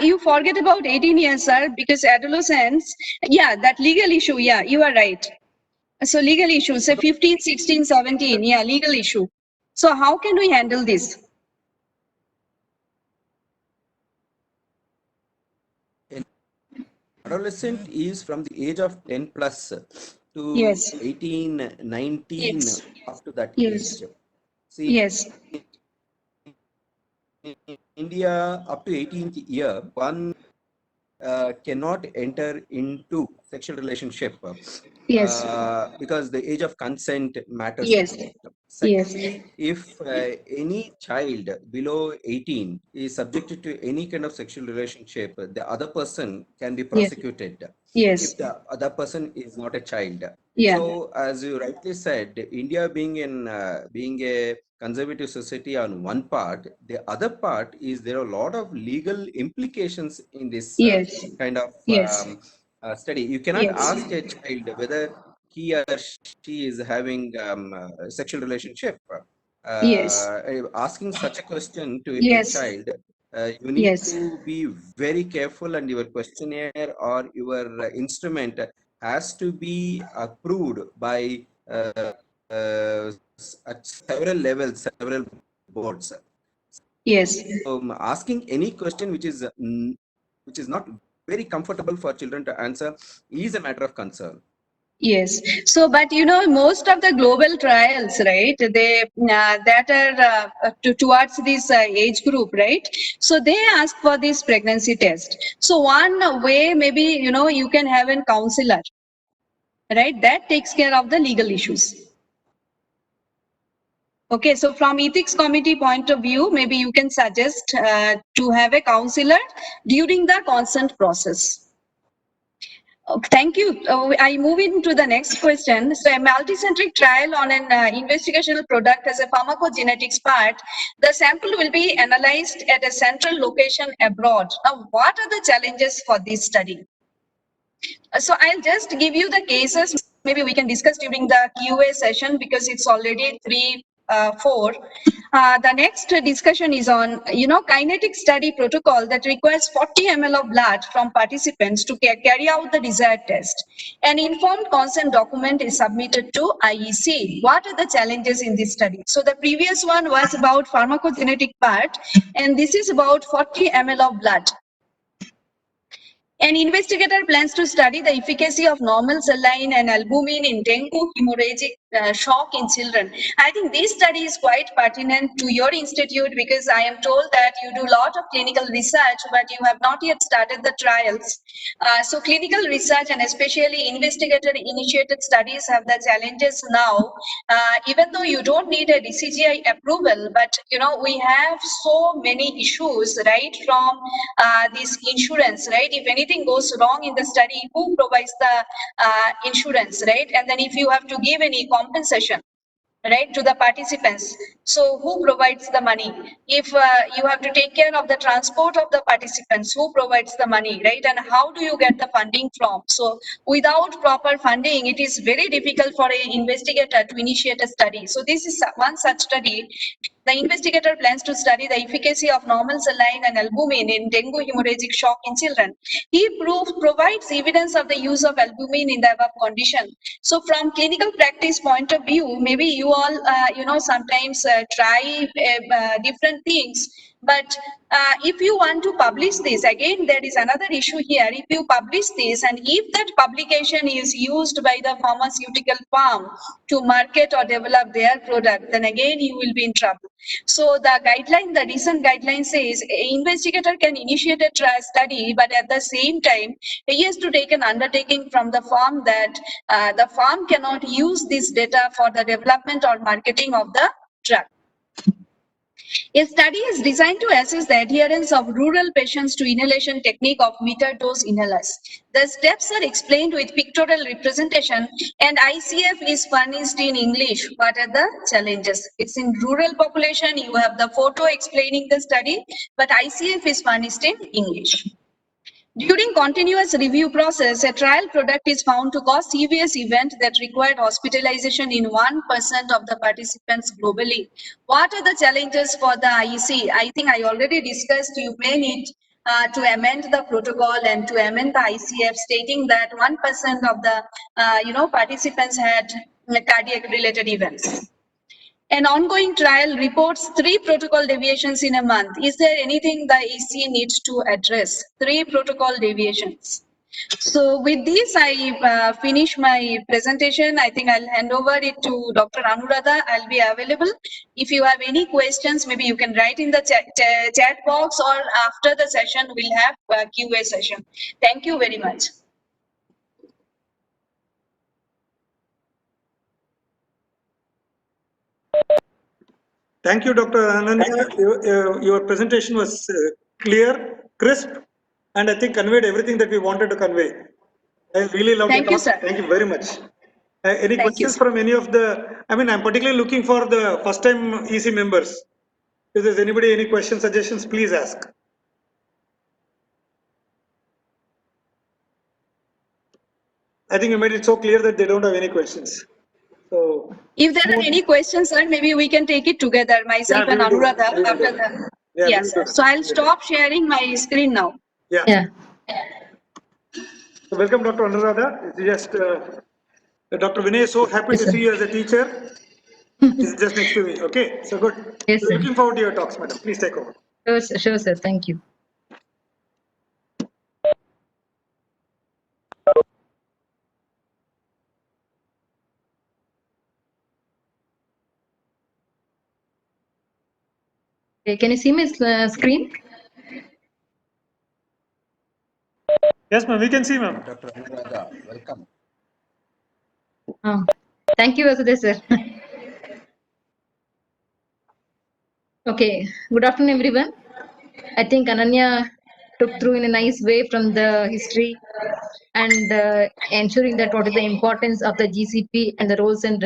S1: You forget about 18 years, sir, because adolescents, yeah, that legal issue, yeah, you are right. So legal issues, say 15, 16, 17, yeah, legal issue. So how can we handle this?
S4: adolescent is from the age of 10 plus to
S1: Yes.
S4: 18, 19,
S1: Yes.
S4: up to that
S1: Yes.
S4: age. See,
S1: Yes.
S4: in India, up to 18th year, one cannot enter into sexual relationship
S1: Yes.
S4: because the age of consent matters.
S1: Yes.
S4: Secondly, if any child below 18 is subjected to any kind of sexual relationship, the other person can be prosecuted
S1: Yes.
S4: if the other person is not a child.
S1: Yeah.
S4: So, as you rightly said, India being a conservative society on one part, the other part is there are a lot of legal implications in this
S1: Yes.
S4: kind of
S1: Yes.
S4: study. You cannot
S1: Yes.
S4: ask a child whether he or she is having a sexual relationship.
S1: Yes.
S4: Asking such a question to a
S1: Yes.
S4: child, you need
S1: Yes.
S4: to be very careful, and your questionnaire or your instrument has to be approved by at several levels, several boards.
S1: Yes.
S4: Asking any question which is not very comfortable for children to answer is a matter of concern.
S1: Yes. So, but most of the global trials, right? They that are towards this age group, right? So they ask for this pregnancy test. So one way, maybe you can have a counselor, right? That takes care of the legal issues. Okay, so from ethics committee point of view, maybe you can suggest to have a counselor during the consent process. Thank you. I move into the next question. So, a multicentric trial on an investigational product as a pharmacogenetics part, the sample will be analyzed at a central location abroad. Now, what are the challenges for this study? So, I'll just give you the cases. Maybe we can discuss during the QA session because it's already 3:04. The next discussion is on, kinetic study protocol that requires 40 ml of blood from participants to carry out the desired test. An informed consent document is submitted to IEC. What are the challenges in this study? So the previous one was about pharmacogenetic part, and this is about 40 ml of blood. An investigator plans to study the efficacy of normal saline and albumin in dengue hemorrhagic shock in children. I think this study is quite pertinent to your institute because I am told that you do a lot of clinical research, but you have not yet started the trials. So clinical research and especially investigator-initiated studies have the challenges now. Even though you don't need a DCGI approval, but we have so many issues, right, from this insurance, right? If anything goes wrong in the study, who provides the insurance, right? And then if you have to give any compensation, right, to the participants, so who provides the money? If you have to take care of the transport of the participants, who provides the money, right? And how do you get the funding from? So without proper funding, it is very difficult for an investigator to initiate a study. So this is one such study. The investigator plans to study the efficacy of normal saline and albumin in dengue hemorrhagic shock in children. He provides evidence of the use of albumin in the above condition. So from clinical practice point of view, maybe you all, sometimes try different things. But if you want to publish this, again, there is another issue here. If you publish this and if that publication is used by the pharmaceutical firm to market or develop their product, then again, you will be in trouble. So the recent guideline says investigator can initiate a study, but at the same time, he has to take an undertaking from the firm that the firm cannot use this data for the development or marketing of the drug. A study is designed to assess the adherence of rural patients to inhalation technique of meter dose inhalers. The steps are explained with pictorial representation and ICF is furnished in English. What are the challenges? It's in rural population, you have the photo explaining the study, but ICF is furnished in English. During continuous review process, a trial product is found to cause serious event that required hospitalization in 1% of the participants globally. What are the challenges for the IEC? I think I already discussed. You may need to amend the protocol and to amend the ICF, stating that 1% of the participants had cardiac related events. An ongoing trial reports 3 protocol deviations in a month. Is there anything the EC needs to address? 3 protocol deviations. So with this, I finish my presentation. I think I'll hand over it to Dr. Anuradha. I'll be available. If you have any questions, maybe you can write in the chat box, or after the session, we'll have a QA session. Thank you very much.
S3: Thank you, Dr. Ananya. Your presentation was clear, crisp, and I think conveyed everything that we wanted to convey. I really loved it.
S1: Thank you, sir.
S3: Thank you very much. Any
S1: Thank
S3: questions
S1: you,
S3: from any of the, I'm particularly looking for the first time EC members. If there's anybody, any questions, suggestions, please ask. I think you made it so clear that they don't have any questions. So,
S1: if there are any questions, sir, maybe we can take it together, myself and Anuradha after the. Yes, sir. So I'll stop sharing my screen now.
S3: Yeah. So welcome, Dr. Anuradha. It's just Dr. Vinay is so happy to see you as a teacher. He's just next to me. Okay, so good.
S6: Yes, sir.
S3: Looking forward to your talks, madam. Please take over.
S6: Sure, sir. Thank you. Okay, can you see my screen?
S2: Yes, ma'am. We can see, ma'am.
S4: Dr. Anuradha, welcome.
S6: Thank you, Vasudeva, sir. Okay, good afternoon, everyone. I think Ananya took through in a nice way from the history and ensuring that what is the importance of the GCP and the roles and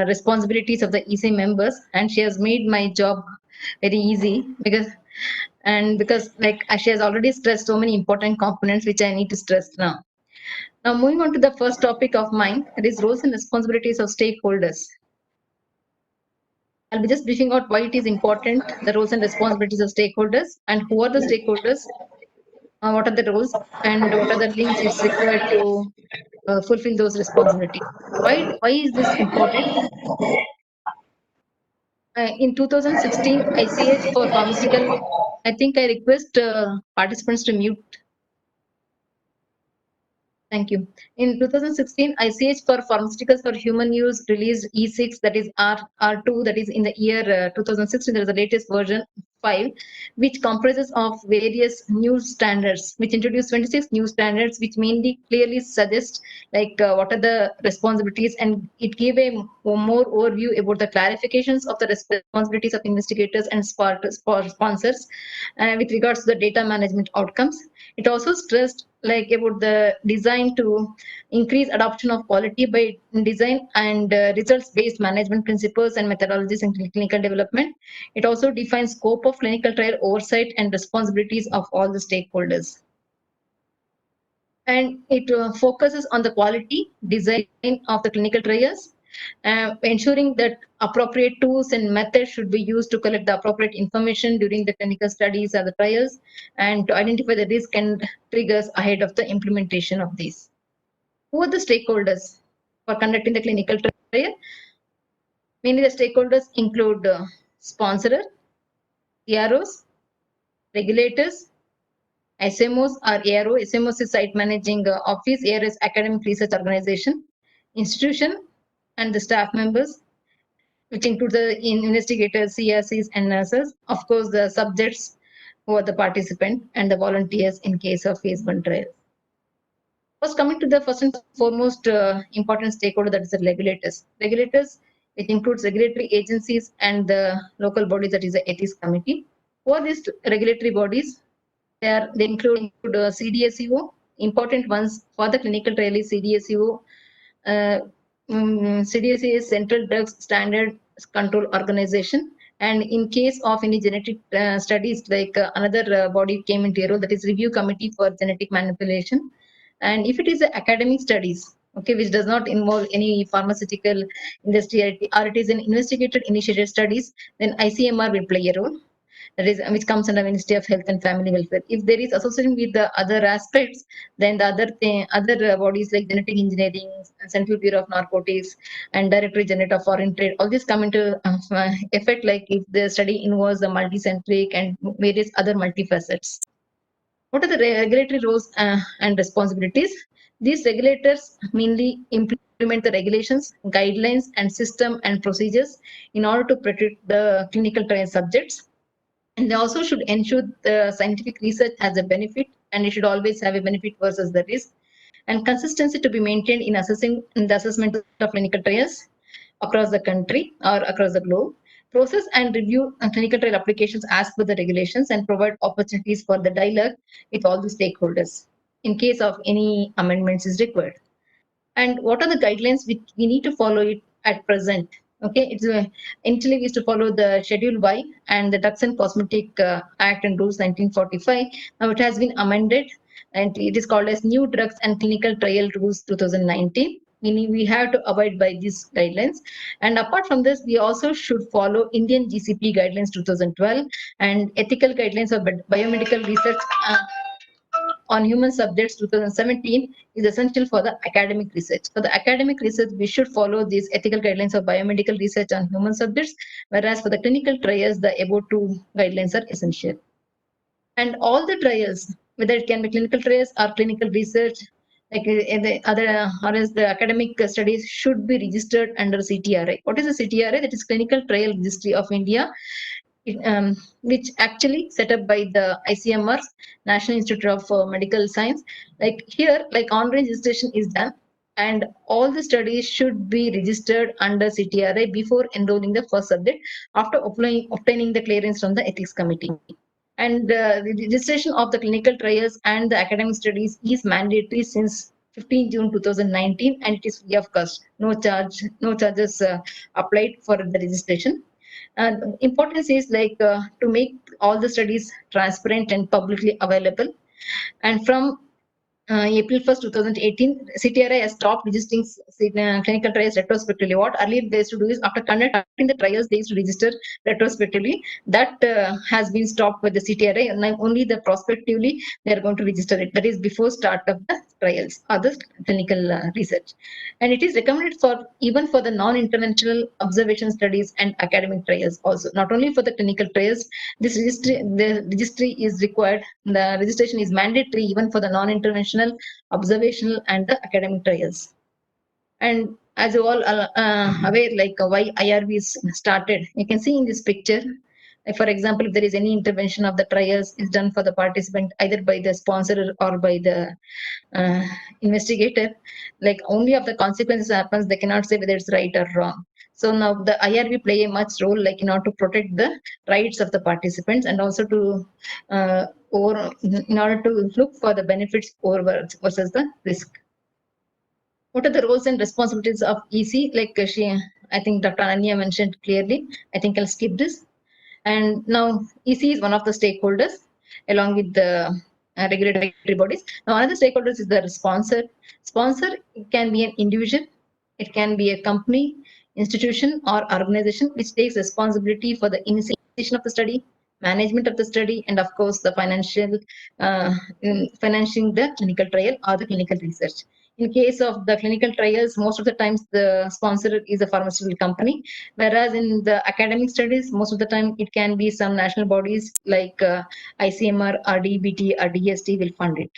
S6: responsibilities of the EC members. And she has made my job very easy because like she has already stressed so many important components which I need to stress now. Now moving on to the first topic of mine, that is roles and responsibilities of stakeholders. I'll be just briefing out why it is important, the roles and responsibilities of stakeholders, and who are the stakeholders, what are the roles, and what are the links it's required to fulfill those responsibilities. Why is this important? In 2016, ICH for pharmaceutical, I think I request participants to mute. Thank you. In 2016, ICH for pharmaceuticals for human use released E6, that is R2, that is in the year 2016. There is the latest version 5, which comprises of various new standards, which introduced 26 new standards, which mainly clearly suggest like what are the responsibilities, and it gave a more overview about the clarifications of the responsibilities of investigators and sponsors with regards to the data management outcomes. It also stressed like about the design to increase adoption of quality by design and results-based management principles and methodologies in clinical development. It also defines scope of clinical trial oversight and responsibilities of all the stakeholders. And it focuses on the quality design of the clinical trials, ensuring that appropriate tools and methods should be used to collect the appropriate information during the clinical studies or the trials, and to identify the risk and triggers ahead of the implementation of these. Who are the stakeholders for conducting the clinical trial? Mainly the stakeholders include sponsorer, CROs, regulators, SMOs or ARO. SMOs is Site Managing Office, ARO is Academic Research Organization, institution, and the staff members, which include the investigators, CRCs, and nurses. Of course, the subjects who are the participant and the volunteers in case of phase 1 trial. First, coming to the first and foremost important stakeholder, that is the regulators. Regulators, it includes regulatory agencies and the local bodies, that is the ethics committee. Who are these regulatory bodies? They include CDSCO. Important ones for the clinical trial is CDSCO. CDSCO is Central Drugs Standard Control Organization. And in case of any genetic studies, like another body came into a role, that is Review Committee for Genetic Manipulation. And if it is academic studies, okay, which does not involve any pharmaceutical industry, or it is an investigator initiated studies, then ICMR will play a role. That is, which comes under Ministry of Health and Family Welfare. If there is association with the other aspects, then the other bodies like Genetic Engineering, Central Bureau of Narcotics, and Directorate General of Foreign Trade, all this come into effect, like if the study involves the multicentric and various other multifacets. What are the regulatory roles and responsibilities? These regulators mainly implement the regulations, guidelines, and system and procedures in order to protect the clinical trial subjects. And they also should ensure the scientific research has a benefit, and it should always have a benefit versus the risk, and consistency to be maintained in assessing in the assessment of clinical trials across the country or across the globe. Process and review clinical trial applications as per the regulations, and provide opportunities for the dialogue with all the stakeholders in case of any amendments is required. And what are the guidelines which we need to follow it at present? Okay, it's initially we used to follow the Schedule Y and the Drugs and Cosmetic Act and Rules 1945. Now it has been amended, and it is called as New Drugs and Clinical Trial Rules 2019. Meaning we have to abide by these guidelines. And apart from this, we also should follow Indian GCP guidelines 2012 and ethical guidelines of biomedical research on human subjects 2017 is essential for the academic research. For the academic research, we should follow these ethical guidelines of biomedical research on human subjects, whereas for the clinical trials, the above two guidelines are essential. And all the trials, whether it can be clinical trials or clinical research, like the other or as the academic studies, should be registered under CTRI. What is the CTRI? That is Clinical Trial Registry of India, which actually set up by the ICMR, National Institute of Medical Science. Like here, like online registration is done, and all the studies should be registered under CTRI before enrolling the first subject after obtaining the clearance from the ethics committee. And the registration of the clinical trials and the academic studies is mandatory since 15 June 2019, and it is free of cost. No charges applied for the registration. And importance is like to make all the studies transparent and publicly available. And from April 1st, 2018, CTRI has stopped registering clinical trials retrospectively. What earlier they used to do is after conducting the trials, they used to register retrospectively. That has been stopped by the CTRI, and now only the prospectively they are going to register it. That is before start of the trials or the clinical research. And it is recommended for even for the non-interventional observation studies and academic trials also. Not only for the clinical trials, the registry is required. The registration is mandatory even for the non-interventional, observational, and the academic trials. And as you all are aware, like why IRB is started, you can see in this picture. Like for example, if there is any intervention of the trials is done for the participant either by the sponsor or by the investigator, like only of the consequences happens, they cannot say whether it's right or wrong. So now the IRB play a much role like in order to protect the rights of the participants and also to in order to look for the benefits over versus the risk. What are the roles and responsibilities of EC? Like I think Dr. Ananya mentioned clearly. I think I'll skip this. And now EC is one of the stakeholders along with the regulatory bodies. Now another stakeholders is the sponsor. Sponsor can be an individual, it can be a company, institution, or organization which takes responsibility for the initiation of the study, management of the study, and of course the financial financing the clinical trial or the clinical research. In case of the clinical trials, most of the times the sponsor is a pharmaceutical company, whereas in the academic studies, most of the time it can be some national bodies like ICMR, or DBT, or DST will fund it.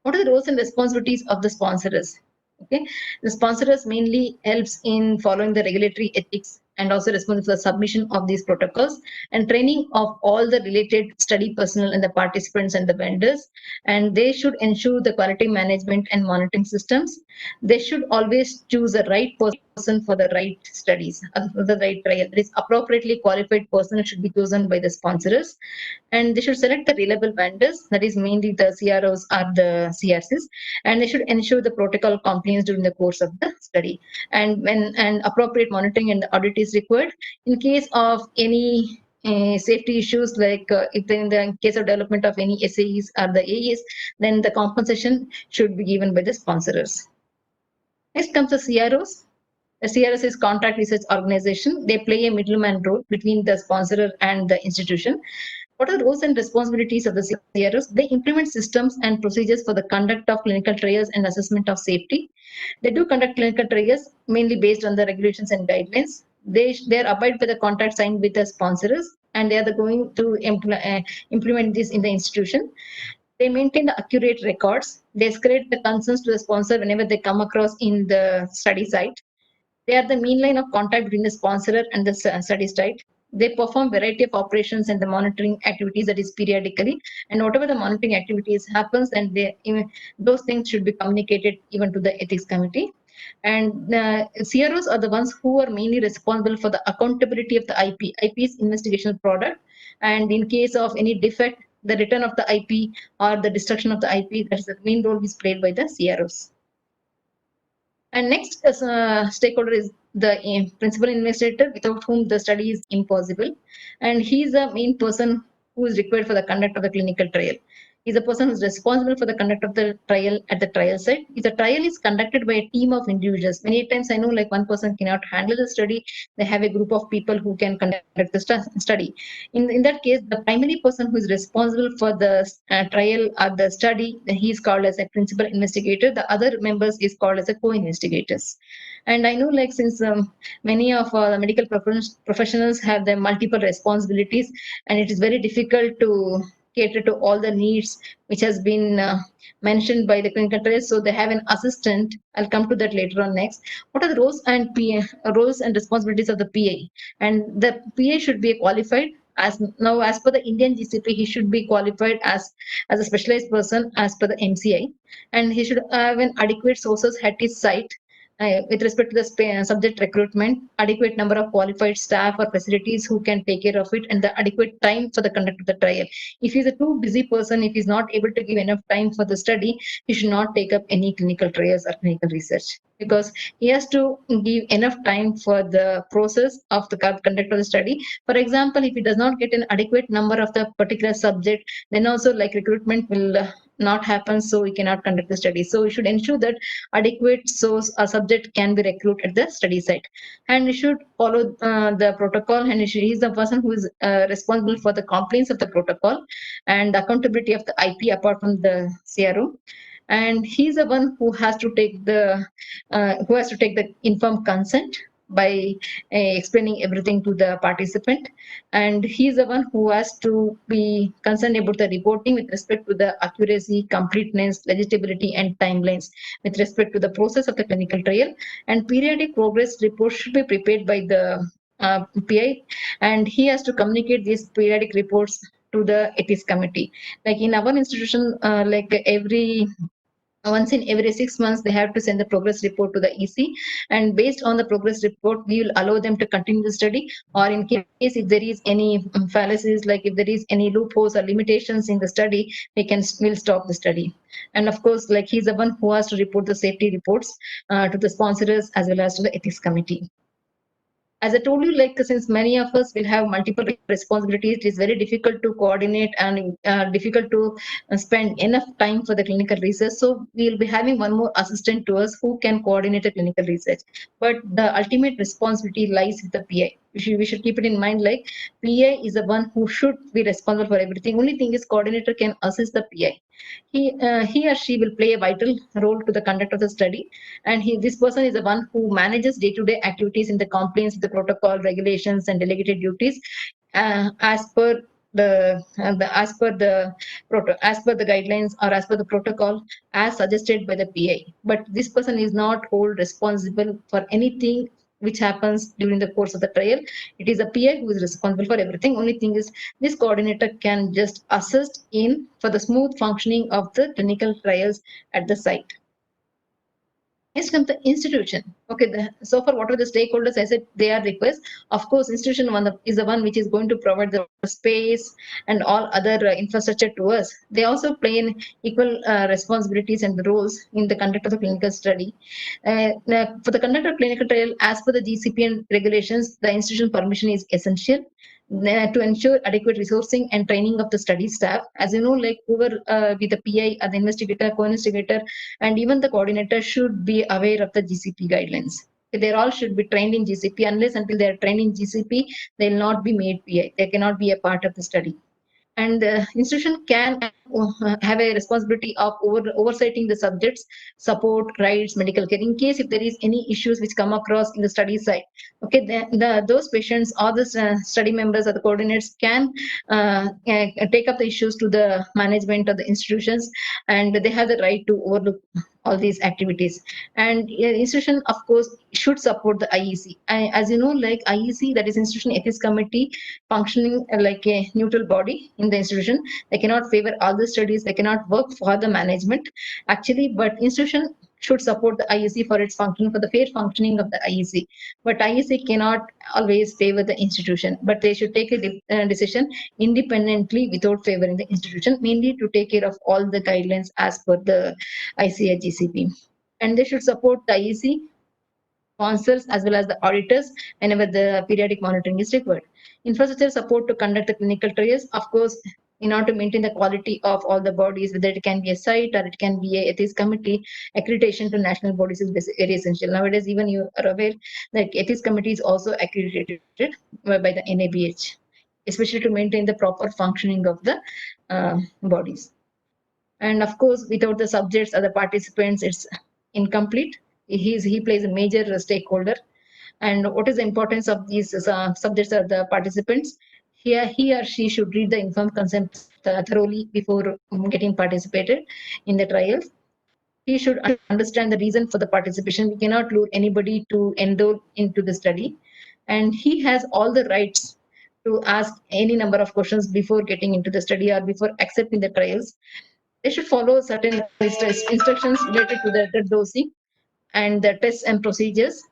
S6: What are the roles and responsibilities of the sponsors? Okay, the sponsors mainly helps in following the regulatory ethics and also responsible for the submission of these protocols and training of all the related study personnel and the participants and the vendors. And they should ensure the quality management and monitoring systems. They should always choose the right person for the right studies, the right trial. That is appropriately qualified person should be chosen by the sponsors, and they should select the reliable vendors, that is mainly the CROs or the CRCs, and they should ensure the protocol compliance during the course of the study. And when appropriate monitoring and audit is required, in case of any safety issues, like if in the case of development of any SAEs or the AEs, then the compensation should be given by the sponsors. Next comes the CROs. The CRS is Contract Research Organization. They play a middleman role between the sponsor and the institution. What are the roles and responsibilities of the CROs? They implement systems and procedures for the conduct of clinical trials and assessment of safety. They do conduct clinical trials mainly based on the regulations and guidelines. They are abide by the contract signed with the sponsors, and they are going to implement this in the institution. They maintain the accurate records. They escalate the concerns to the sponsor whenever they come across in the study site. They are the main line of contact between the sponsor and the study site. They perform variety of operations and the monitoring activities, that is periodically, and whatever the monitoring activities happens, and those things should be communicated even to the ethics committee. And CROs are the ones who are mainly responsible for the accountability of the IP. IP is investigational product, and in case of any defect, the return of the IP or the destruction of the IP, that is the main role is played by the CROs. And next stakeholder is the principal investigator, without whom the study is impossible. And he is the main person who is required for the conduct of the clinical trial. He's the person who is responsible for the conduct of the trial at the trial site. If the trial is conducted by a team of individuals, many times I know like one person cannot handle the study, they have a group of people who can conduct the study. In that case, the primary person who is responsible for the trial or the study, he is called as a principal investigator. The other members is called as a co-investigators. And I know like since many of the medical professionals have their multiple responsibilities, and it is very difficult to cater to all the needs which has been mentioned by the clinical trials. So they have an assistant. I'll come to that later on next. What are the roles and roles and responsibilities of the PA? And the PA should be qualified as per the Indian GCP. He should be qualified as a specialized person as per the MCI, and he should have an adequate sources at his site with respect to the subject recruitment, adequate number of qualified staff or facilities who can take care of it, and the adequate time for the conduct of the trial. If he's a too busy person, if he's not able to give enough time for the study, he should not take up any clinical trials or clinical research, because he has to give enough time for the process of the conduct of the study. For example, if he does not get an adequate number of the particular subject, then also like recruitment will not happen, so we cannot conduct the study. So we should ensure that adequate source or subject can be recruited at the study site, and we should follow the protocol, and he is the person who is responsible for the compliance of the protocol and accountability of the IP apart from the CRO. And he's the one who has to take the informed consent by explaining everything to the participant, and he's the one who has to be concerned about the reporting with respect to the accuracy, completeness, legibility, and timelines with respect to the process of the clinical trial. And periodic progress reports should be prepared by the PI, and he has to communicate these periodic reports to the ethics committee. Like in our institution, once in every 6 months, they have to send the progress report to the EC, and based on the progress report, we will allow them to continue the study, or in case if there is any fallacies, like if there is any loopholes or limitations in the study, will stop the study. And of course, like he's the one who has to report the safety reports to the sponsors as well as to the ethics committee. As I told you, like since many of us will have multiple responsibilities, it is very difficult to coordinate and difficult to spend enough time for the clinical research. So we will be having one more assistant to us who can coordinate the clinical research. But the ultimate responsibility lies with the PI. We should keep it in mind, like PI is the one who should be responsible for everything. Only thing is coordinator can assist the PI. He or she will play a vital role to the conduct of the study, and this person is the one who manages day-to-day activities in the compliance with the protocol, regulations, and delegated duties as per the guidelines or as per the protocol as suggested by the PI. But this person is not hold responsible for anything which happens during the course of the trial. It is a PI who is responsible for everything. Only thing is this coordinator can just assist in for the smooth functioning of the clinical trials at the site. Next comes the institution. Okay, so far what are the stakeholders? I said they are requests. Of course, institution is the one which is going to provide the space and all other infrastructure to us. They also play in equal responsibilities and roles in the conduct of the clinical study. For the conduct of clinical trial, as per the GCP and regulations, the institution permission is essential to ensure adequate resourcing and training of the study staff. As you know, like whoever be the PI or the investigator, co-investigator, and even the coordinator should be aware of the GCP guidelines. They all should be trained in GCP. Unless until they are trained in GCP, they will not be made PI. They cannot be a part of the study. And the institution can have a responsibility of oversighting the subjects, support, rights, medical care, in case if there is any issues which come across in the study site. Okay, those patients or the study members or the coordinates can take up the issues to the management of the institutions, and they have the right to overlook all these activities. And institution, of course, should support the IEC. As you know, like IEC, that is Institution Ethics Committee, functioning like a neutral body in the institution. They cannot favor all the studies. They cannot work for the management, actually. But institution should support the IEC for its function, for the fair functioning of the IEC. But IEC cannot always favor the institution. But they should take a decision independently without favoring the institution, mainly to take care of all the guidelines as per the ICI GCP. And they should support the IEC sponsors as well as the auditors whenever the periodic monitoring is required. Infrastructure support to conduct the clinical trials, of course, in order to maintain the quality of all the bodies, whether it can be a site or it can be a ethics committee, accreditation to national bodies is very essential. Nowadays, even you are aware that ethics committee is also accredited by the NABH, especially to maintain the proper functioning of the bodies. And of course, without the subjects or the participants, it's incomplete. He plays a major stakeholder. And what is the importance of these subjects or the participants? Here, he or she should read the informed consent thoroughly before getting participated in the trials. He should understand the reason for the participation. We cannot lure anybody to enroll into the study. And he has all the rights to ask any number of questions before getting into the study or before accepting the trials. They should follow certain instructions related to the dosing. and the tests and procedures,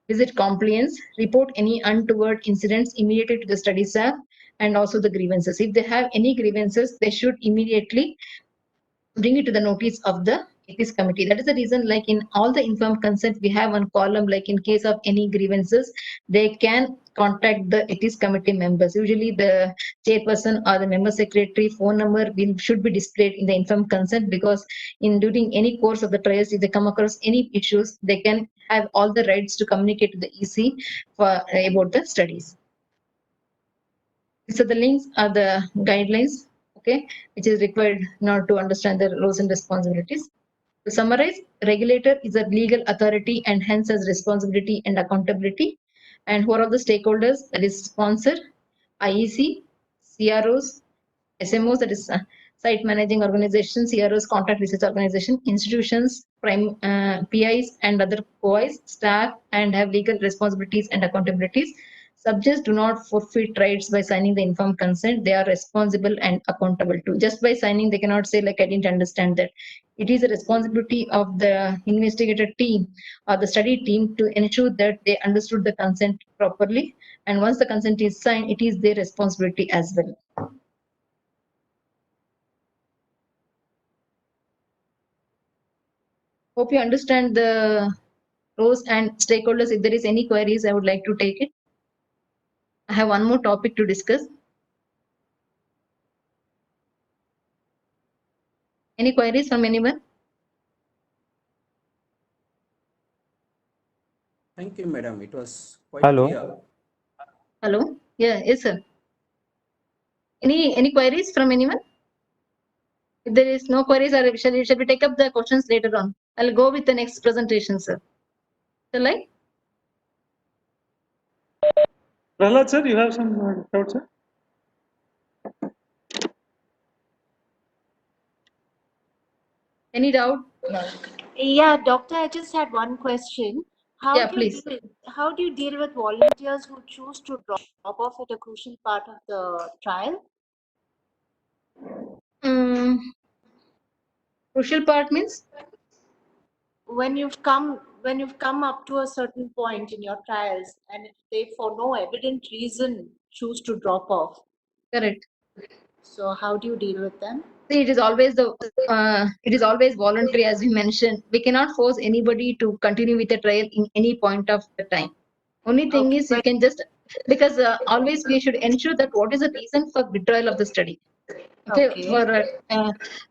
S6: visit compliance, report any untoward incidents immediately to the study staff, and also the grievances. If they have any grievances, they should immediately bring it to the notice of the ethics committee. That is the reason, like in all the informed consent, we have one column, like in case of any grievances, they can contact the ethics committee members. Usually the chairperson or the member secretary phone number should be displayed in the informed consent, because in during any course of the trials, if they come across any issues, they can have all the rights to communicate to the EC for about the studies. So the links are the guidelines, okay, which is required not to understand the roles and responsibilities. To summarize, regulator is a legal authority and hence has responsibility and accountability. And who are all the stakeholders? That is sponsor, IEC, CROs, SMOs, that is site managing organizations, CROs, contract research organization, institutions, PIs and other COIs, staff, and have legal responsibilities and accountabilities. Subjects do not forfeit rights by signing the informed consent. They are responsible and accountable too. Just by signing, they cannot say like, I didn't understand that. It is a responsibility of the investigator team or the study team to ensure that they understood the consent properly. And once the consent is signed, it is their responsibility as well. Hope you understand the roles and stakeholders. If there is any queries, I would like to take it. I have one more topic to discuss. Any queries from anyone?
S4: Thank you, madam. It was quite
S7: Hello.
S4: clear.
S6: Hello? Yeah, yes, sir. Any queries from anyone? If there is no queries, shall we take up the questions later on? I'll go with the next presentation, sir. Shall I?
S2: Prahlad sir, you have some doubts, sir?
S6: Any doubt?
S8: Yeah, doctor, I just had one question.
S6: Yeah, please.
S8: How do you deal with volunteers who choose to drop off at a crucial part of the trial?
S6: Crucial part means?
S8: When you've come up to a certain point in your trials and if they for no evident reason choose to drop off.
S6: Correct.
S8: So how do you deal with them?
S6: See, it is always voluntary, as we mentioned. We cannot force anybody to continue with the trial in any point of the time. Only thing is you can just, because always we should ensure that what is the reason for withdrawal of the study. Okay. For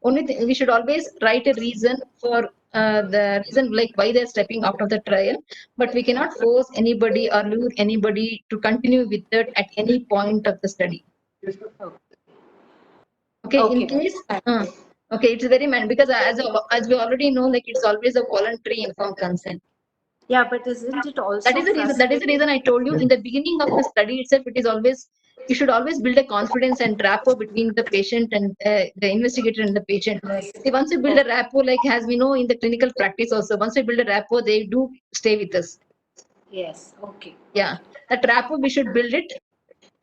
S6: only thing, we should always write a reason for the reason like why they're stepping out of the trial, but we cannot force anybody or lure anybody to continue with it at any point of the study. Okay, in case, okay, it's very because as we already know, like it's always a voluntary informed consent.
S8: Yeah, but isn't it also
S6: That is the reason I told you in the beginning of the study itself. It is always, you should always build a confidence and rapport between the patient and the investigator and the patient. See, once you build a rapport, like as we know in the clinical practice also, once we build a rapport, they do stay with us.
S8: Yes. Okay.
S6: Yeah, that rapport we should build it.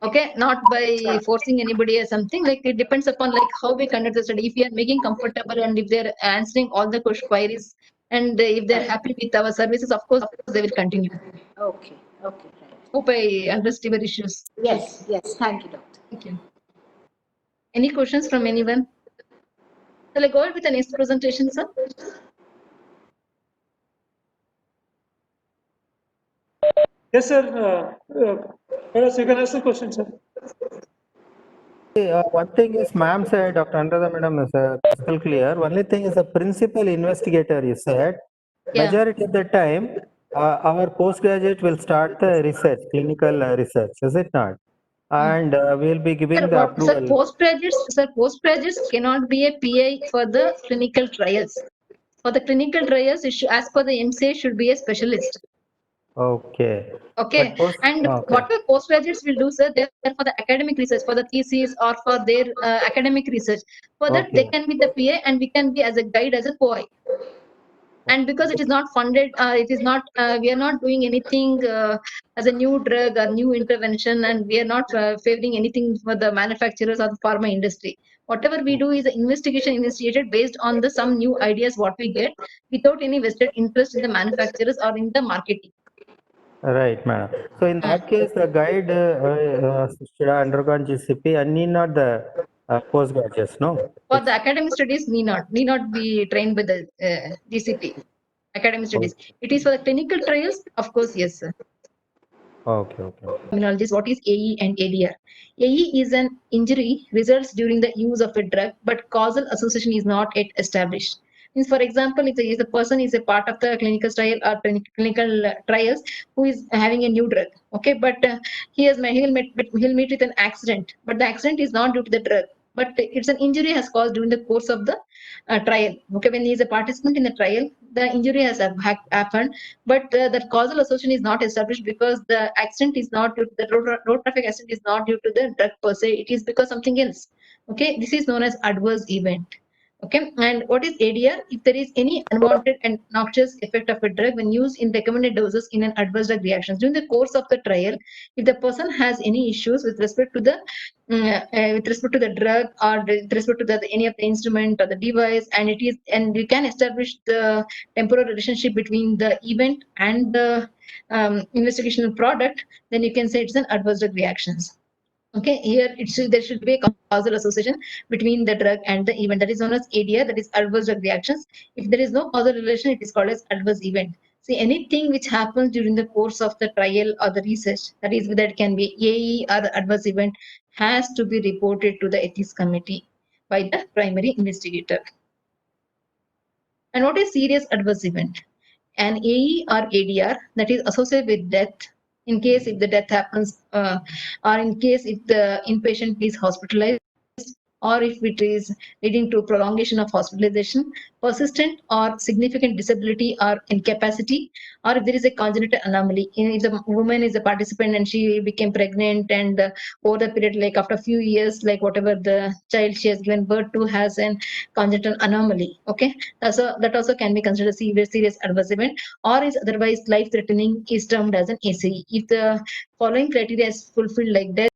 S6: Okay, not by forcing anybody or something. Like it depends upon like how we conduct the study. If we are making comfortable and if they're answering all the queries and if they're happy with our services, of course they will continue.
S8: Okay. Okay. Right.
S6: Hope I understood your issues.
S8: Yes. Yes. Thank you, doctor.
S6: Thank you. Any questions from anyone? Shall I go ahead with the next presentation, sir?
S2: Yes, sir. Yes, you can ask the question, sir.
S7: One thing is, ma'am said, Dr. Anuradha madam is crystal clear. Only thing is, the principal investigator is said.
S6: Yeah.
S7: Majority of the time, our postgraduate will start the research, clinical research, is it not? And we'll be giving
S6: Sir,
S7: the approval.
S6: postgraduates cannot be a PI for the clinical trials. For the clinical trials, as per the MCA, should be a specialist.
S7: Okay.
S6: Okay, and what the postgraduates will do, sir, they're for the academic research, for the thesis or for their academic research. For that, they can be the PA and we can be as a guide, as a POI. And because it is not funded, it is not, we are not doing anything as a new drug or new intervention, and we are not favoring anything for the manufacturers or the pharma industry. Whatever we do is an investigation initiated based on the some new ideas what we get, without any vested interest in the manufacturers or in the marketing.
S7: Right, madam. So in that case, the guide should have undergone GCP and need not the postgraduates, no?
S6: For the academic studies, need not be trained by the GCP academic studies. It is for the clinical trials, of course, yes, sir.
S7: Okay, okay.
S6: Terminologies, what is AE and ADR? AE is an injury results during the use of a drug, but causal association is not yet established. Means, for example, if the person is a part of the clinical trial or clinical trials who is having a new drug, okay, but he'll meet with an accident, but the accident is not due to the drug, but it's an injury has caused during the course of the trial. Okay, when he is a participant in the trial, the injury has happened, but the causal association is not established because the accident is not due to the road traffic accident is not due to the drug per se. It is because something else. Okay, this is known as adverse event. Okay, and what is ADR? If there is any unwanted and noxious effect of a drug when used in recommended doses in an adverse drug reaction during the course of the trial, if the person has any issues with respect to the drug or with respect to any of the instrument or the device, and it is, and you can establish the temporal relationship between the event and the investigational product, then you can say it's an adverse drug reactions. Okay, here there should be a causal association between the drug and the event, that is known as ADR, that is adverse drug reactions. If there is no causal relation, it is called as adverse event. See, anything which happens during the course of the trial or the research, that can be AE or the adverse event, has to be reported to the ethics committee by the primary investigator. And what is serious adverse event? An AE or ADR that is associated with death, in case if the death happens, or in case if the inpatient is hospitalized, or if it is leading to prolongation of hospitalization, persistent or significant disability or incapacity, or if there is a congenital anomaly. If the woman is a participant and she became pregnant, and over the period, like after a few years, like whatever the child she has given birth to has an congenital anomaly. Okay, that also can be considered a serious adverse event, or is otherwise life-threatening, is termed as an ACE. If the following criteria is fulfilled, like death,